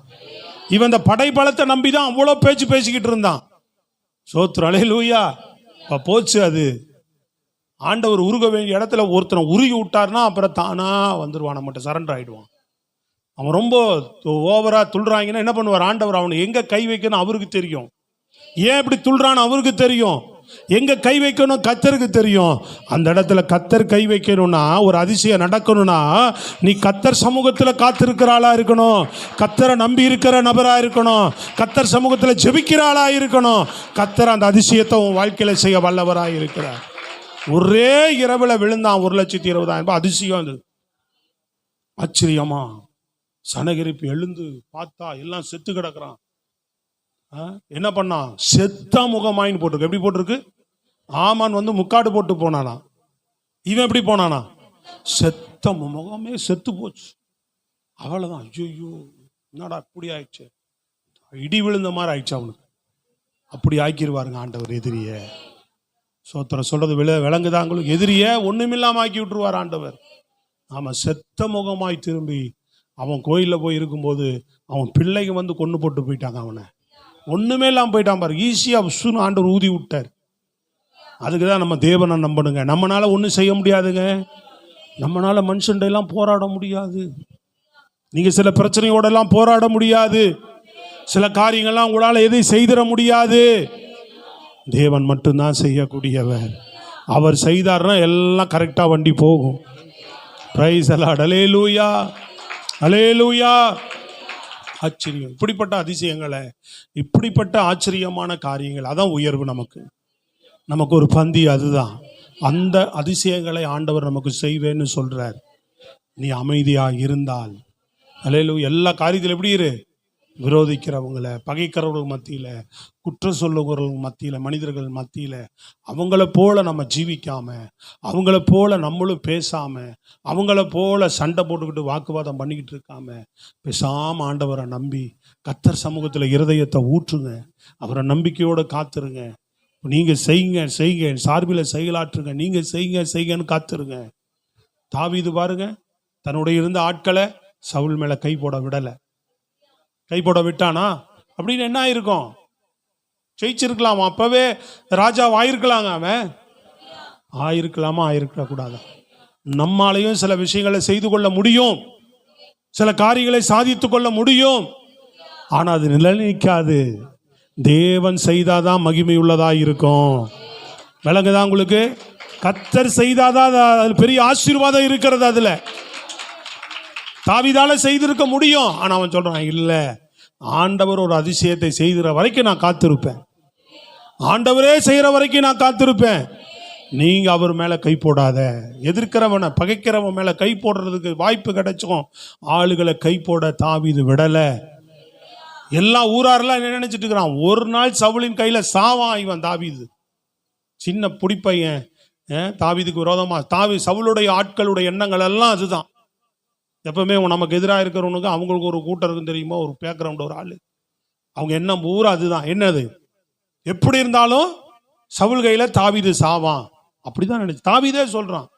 இவன் இந்த படைபலத்தை நம்பிதான் அவ்வளவு பேச்சு பேசிக்கிட்டு இருந்தான். சோத்ரு. அல்லேலூயா. இப்ப போச்சு அது. ஆண்டவர் உருக வேண்டிய இடத்துல ஒருத்தனை உருகி விட்டார்னா அப்புறம் தானா வந்துருவான், நம்மகிட்ட சரண்டர் ஆயிடுவான். அவன் ரொம்ப ஓவரா துள்றாங்கன்னா என்ன பண்ணுவார் ஆண்டவர்? அவனை எங்க கை வைக்கணும் அவருக்கு தெரியும். ஏன் இப்படி துள்றான்னு அவருக்கு தெரியும். எங்க கை வைக்கணும் கர்த்தருக்கு தெரியும். அந்த இடத்துல கர்த்தர் கை வைக்கணும்னா, ஒரு அதிசயம் நடக்கணும்னா, நீ கர்த்தர் சமூகத்தில் காத்திருக்கிற ஆளா இருக்கணும், கர்த்தரை நம்பி இருக்கிற நபரா இருக்கணும், கர்த்தர் சமூகத்தில் ஜெபிக்கிற ஆளா இருக்கணும். கர்த்தர் அந்த அதிசயத்தை உன் வாழ்க்கையில செய்ய வல்லவரா இருக்கிறார். ஒரே இரவுல விழுந்தான் 1,20,000. அதிசயம் அது. ஆச்சரியமா சனகரிப்பு எழுந்து பார்த்தா எல்லாம் செத்து கிடக்குறான். என்ன பண்ணான்? செத்த முகமாயின்னு போட்டிருக்கு. எப்படி போட்டிருக்கு? ஆமான் முக்காடு போட்டு போனானா. இவன் எப்படி போனானா? செத்த முகமே செத்து போச்சு. அவ்வளவுதான். ஐயோ என்னடா இப்படி ஆயிடுச்சு, இடி விழுந்த மாதிரி ஆயிடுச்சு அவனுக்கு. அப்படி ஆக்கிடுவாருங்க ஆண்டவர் எதிரிய. சோத்திரம் சொல்றது விளங்குதாங்களுக்கு? எதிரிய ஒண்ணுமில்லாம ஆக்கி விட்டுருவார் ஆண்டவர். ஆமா, செத்த முகமாய் திரும்பி அவன் கோயிலில் போய் இருக்கும்போது அவன் பிள்ளைங்க வந்து கொண்டு போட்டு போயிட்டாங்க. அவனை ஒண்ணுமே இல்லாமல் போயிட்டான் பாரு. ஈஸியாக சுன்னு ஆண்டவர் ஊதி விட்டார். அதுக்கு தான் நம்ம தேவனை நம்பணுங்க. நம்மளால ஒன்றும் செய்ய முடியாதுங்க. நம்மளால மனுஷன்டையெல்லாம் போராட முடியாது. நீங்கள் சில பிரச்சனையோடெல்லாம் போராட முடியாது. சில காரியங்கள்லாம் உங்களால் எதையும் செய்திட முடியாது. தேவன் மட்டும்தான் செய்யக்கூடியவர். அவர் செய்தார்னா எல்லாம் கரெக்டாக வண்டி போகும். Praise the Lord. Hallelujah, hallelujah. ஆச்சரியம். இப்படிப்பட்ட அதிசயங்களை, இப்படிப்பட்ட ஆச்சரியமான காரியங்கள், அதான் உயர்வு. நமக்கு ஒரு பந்தி அதுதான். அந்த அதிசயங்களை ஆண்டவர் நமக்கு செய்வேன்னு சொல்றார். நீ அமைதியா இருந்தால், அல்லேலூயா. எல்லா காரியத்திலும் எப்படி இரு? விரோதிக்கிறவங்களை, பகைக்கிறவர்கள் மத்தியில், குற்றம் சொல்லுகிறவர்கள் மத்தியில், மனிதர்கள் மத்தியில் அவங்கள போல நம்ம ஜீவிக்காம, அவங்கள போல நம்மளும் பேசாம, அவங்கள போல சண்டை போட்டுக்கிட்டு வாக்குவாதம் பண்ணிக்கிட்டு இருக்காம, பேசாம ஆண்டவரை நம்பி கர்த்தர் சமூகத்தில் இருதயத்தை ஊற்றுங்க. அவரை நம்பிக்கையோடு காத்துருங்க. நீங்க செய்யுங்க சார்பில் செயலாற்றுங்க, நீங்க செய்யுங்கன்னு காத்துருங்க. தாவீது பாருங்க, தன்னுடைய இருந்த ஆட்களை சவுல் மேல கை போட விடலை. கை போட விட்டானா அப்படின்னு என்ன ஆயிருக்கும்? ஜெயிச்சிருக்கலாமா? அப்பவே ராஜா ஆயிருக்கலாங்க. அவன் ஆயிருக்கலாமா? ஆயிருக்க கூடாது. நம்மாலையும் சில விஷயங்களை செய்து கொள்ள முடியும், சில காரியங்களை சாதித்துக் கொள்ள முடியும். ஆனா அது நிலைநிற்காது. தேவன் செய்தாதான் மகிமை உள்ளதா இருக்கும். விளங்குதான் உங்களுக்கு? கர்த்தர் செய்தாதான் அது பெரிய ஆசீர்வாதம் இருக்கிறது. அதுல தாவீதால செய்திருக்க முடியும். ஆனா அவன் சொல்றான், இல்ல, ஆண்டவர் ஒரு அதிசயத்தை செய்கிற வரைக்கும் நான் காத்திருப்பேன். ஆண்டவரே செய்யற வரைக்கும் நான் காத்திருப்பேன். நீங்க அவர் மேல கை போடாத. எதிர்க்கிறவனை, பகைக்கிறவன் மேல கை போடுறதுக்கு வாய்ப்பு கிடைச்சும் ஆளுகளை கை போட தாவீது விடல. எல்லா ஊராரெல்லாம் என்ன நினைச்சிட்டு இருக்கிறான்? ஒரு நாள் சவுலின் கையில சாவான் இவன் தாவீது. சின்ன புடிப்பையன் தாவீதுக்கு விரோதமா. சவுளுடைய ஆட்களுடைய எண்ணங்கள் எல்லாம் அதுதான். எப்பவுமே நமக்கு எதிராக இருக்கிறவனுக்கு அவங்களுக்கு ஒரு கூட்டம் இருக்குன்னு தெரியுமா, ஒரு பேக்ரவுண்ட், ஒரு ஆளு. அவங்க எண்ணம் பூரா அதுதான். என்னது? எப்படி இருந்தாலும் சவுல் கையில தாவீது சாவான், அப்படிதான் நினைச்சு தாவீதே சொல்றான்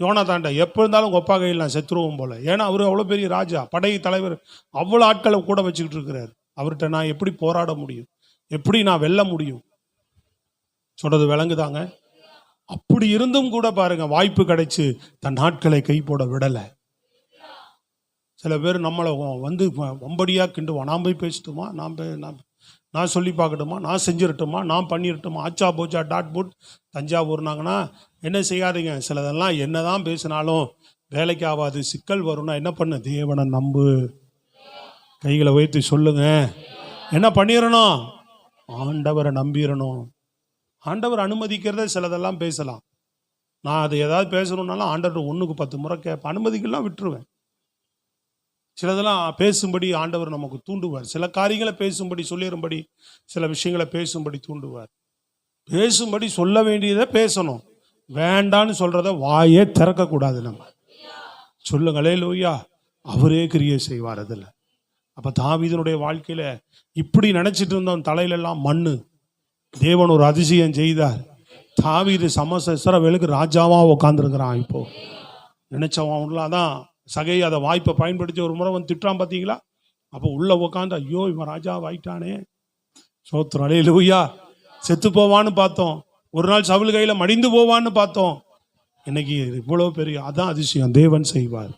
யோனாத்தான்ட, எப்போ இருந்தாலும் கொப்பா கையில் நான் செத்துருவோம் போல. ஏன்னா அவரு அவ்வளோ பெரிய ராஜா, படை தலைவர், அவ்வளோ ஆட்களை கூட வச்சுக்கிட்டு இருக்கிறார். அவர்கிட்ட நான் எப்படி போராட முடியும்? எப்படி நான் வெல்ல முடியும்? சொல்றது விளங்குதாங்க? அப்படி இருந்தும் கூட பாருங்க, வாய்ப்பு கிடைச்சு தன் நாட்களை கை போட விடலை. சில பேர் நம்மளை வந்து வம்படியா கிண்டுவான். நான் போய் பேசட்டுமா, நான் சொல்லி பார்க்கட்டுமா, நான் செஞ்சிடட்டுமா, நான் பண்ணிடட்டுமா, ஆச்சா போச்சா டாட் புட். தஞ்சாவூர்னாங்கன்னா என்ன செய்யாதீங்க. சிலதெல்லாம் என்னதான் பேசினாலும் வேலைக்கு ஆகாது, சிக்கல் வரும்னா என்ன பண்ணு? தேவனை நம்பு. கைகளை வைத்து சொல்லுங்க, என்ன பண்ணிடணும்? ஆண்டவரை நம்பிடணும். ஆண்டவர் அனுமதிக்கிறத சிலதெல்லாம் பேசலாம். நான் அது ஏதாவது பேசணும்னாலும் ஆண்டவர் 1க்கு 10 முறை கேட்பேன். அனுமதிக்கலாம் விட்டுருவேன். சிலதெல்லாம் பேசும்படி ஆண்டவர் நமக்கு தூண்டுவார். சில காரியங்களை பேசும்படி, சொல்லிடும்படி, சில விஷயங்களை பேசும்படி தூண்டுவார். பேசும்படி சொல்ல வேண்டியதை பேசணும், வேண்டான்னு சொல்றத வாயே திறக்கக்கூடாது. நம்ம சொல்லுங்க அல்லேலூயா. அவரே கிரியை செய்வார் அதில். அப்போ தாவீதுனுடைய வாழ்க்கையில இப்படி நினைச்சிட்டு இருந்தோம், தலையிலெல்லாம் மண்ணு. தேவன் ஒரு அதிசயம் செய்தார். தாவீது இஸ்ரவேலுக்கு ராஜாவா உட்காந்துருக்கிறான். இப்போ நினைச்சவன் தான் சகை அதை வாய்ப்பை பயன்படுத்தி ஒரு முறை வந்து திட்டுறான் பார்த்தீங்களா? அப்போ உள்ள உட்காந்து, ஐயோ இவன் ராஜாவாயிட்டானே, சோத்திரம் அல்லேலூயா. செத்து போவான்னு பார்த்தோம், ஒரு நாள் சவுல் கையில மடிந்து போவான்னு பார்த்தோம். இன்னைக்கு இவ்வளவு பெரிய, அதான் அதிசயம். தேவன் செய்வார்.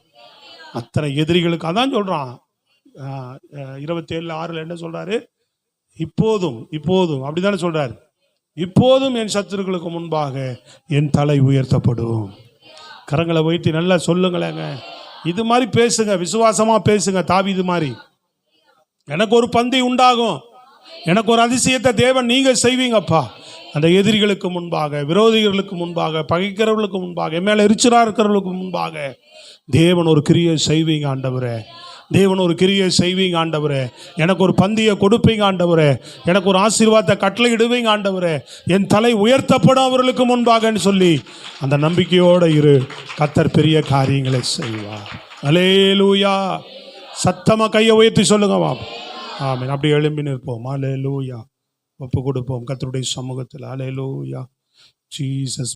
அத்தனை எதிரிகளுக்கு அதான் சொல்றான் 27:6 என்ன சொல்றாரு? இப்போதும் அப்படித்தானே சொல்றாரு. இப்போதும் என் சத்துருக்களுக்கு முன்பாக என் தலை உயர்த்தப்படும். கரங்களை வைத்து நல்லா சொல்லுங்களேங்க. இது மாதிரி பேசுங்க, விசுவாசமா பேசுங்க. தாவீது மாதிரி எனக்கு ஒரு பந்தி உண்டாகும், எனக்கு ஒரு அதிசயத்தை தேவன் நீங்க செய்வீங்கப்பா. அந்த எதிரிகளுக்கு முன்பாக, விரோதிகளுக்கு முன்பாக, பகைக்கிறவர்களுக்கு முன்பாக, என் மேல எரிச்சலா இருக்கிறவர்களுக்கு முன்பாக தேவன் ஒரு கிரியை செய்வீங்க ஆண்டவரே. தேவன் ஒரு கிரியை செய்வீங்க ஆண்டவரே, எனக்கு ஒரு பந்தியை கொடுப்பீங்க ஆண்டவரே, எனக்கு ஒரு ஆசீர்வாதத்தை கட்டளையிடுவீங்க ஆண்டவரே, என் தலை உயர்த்தப்படும் அவர்களுக்கு முன்பாகன்னு சொல்லி அந்த நம்பிக்கையோடு இரு. கர்த்தர் பெரிய காரியங்களை செய்வார். அல்லேலூயா. சத்தமா கையை உயர்த்தி சொல்லுங்க பாப்போம். ஆமென். அப்படி எழும்பி நிற்போம். அல்லேலூயா. ஒப்பு கொடுப்போம் கர்த்தருடைய சமூகத்தில். அல்லேலூயா. ஜீசஸ்.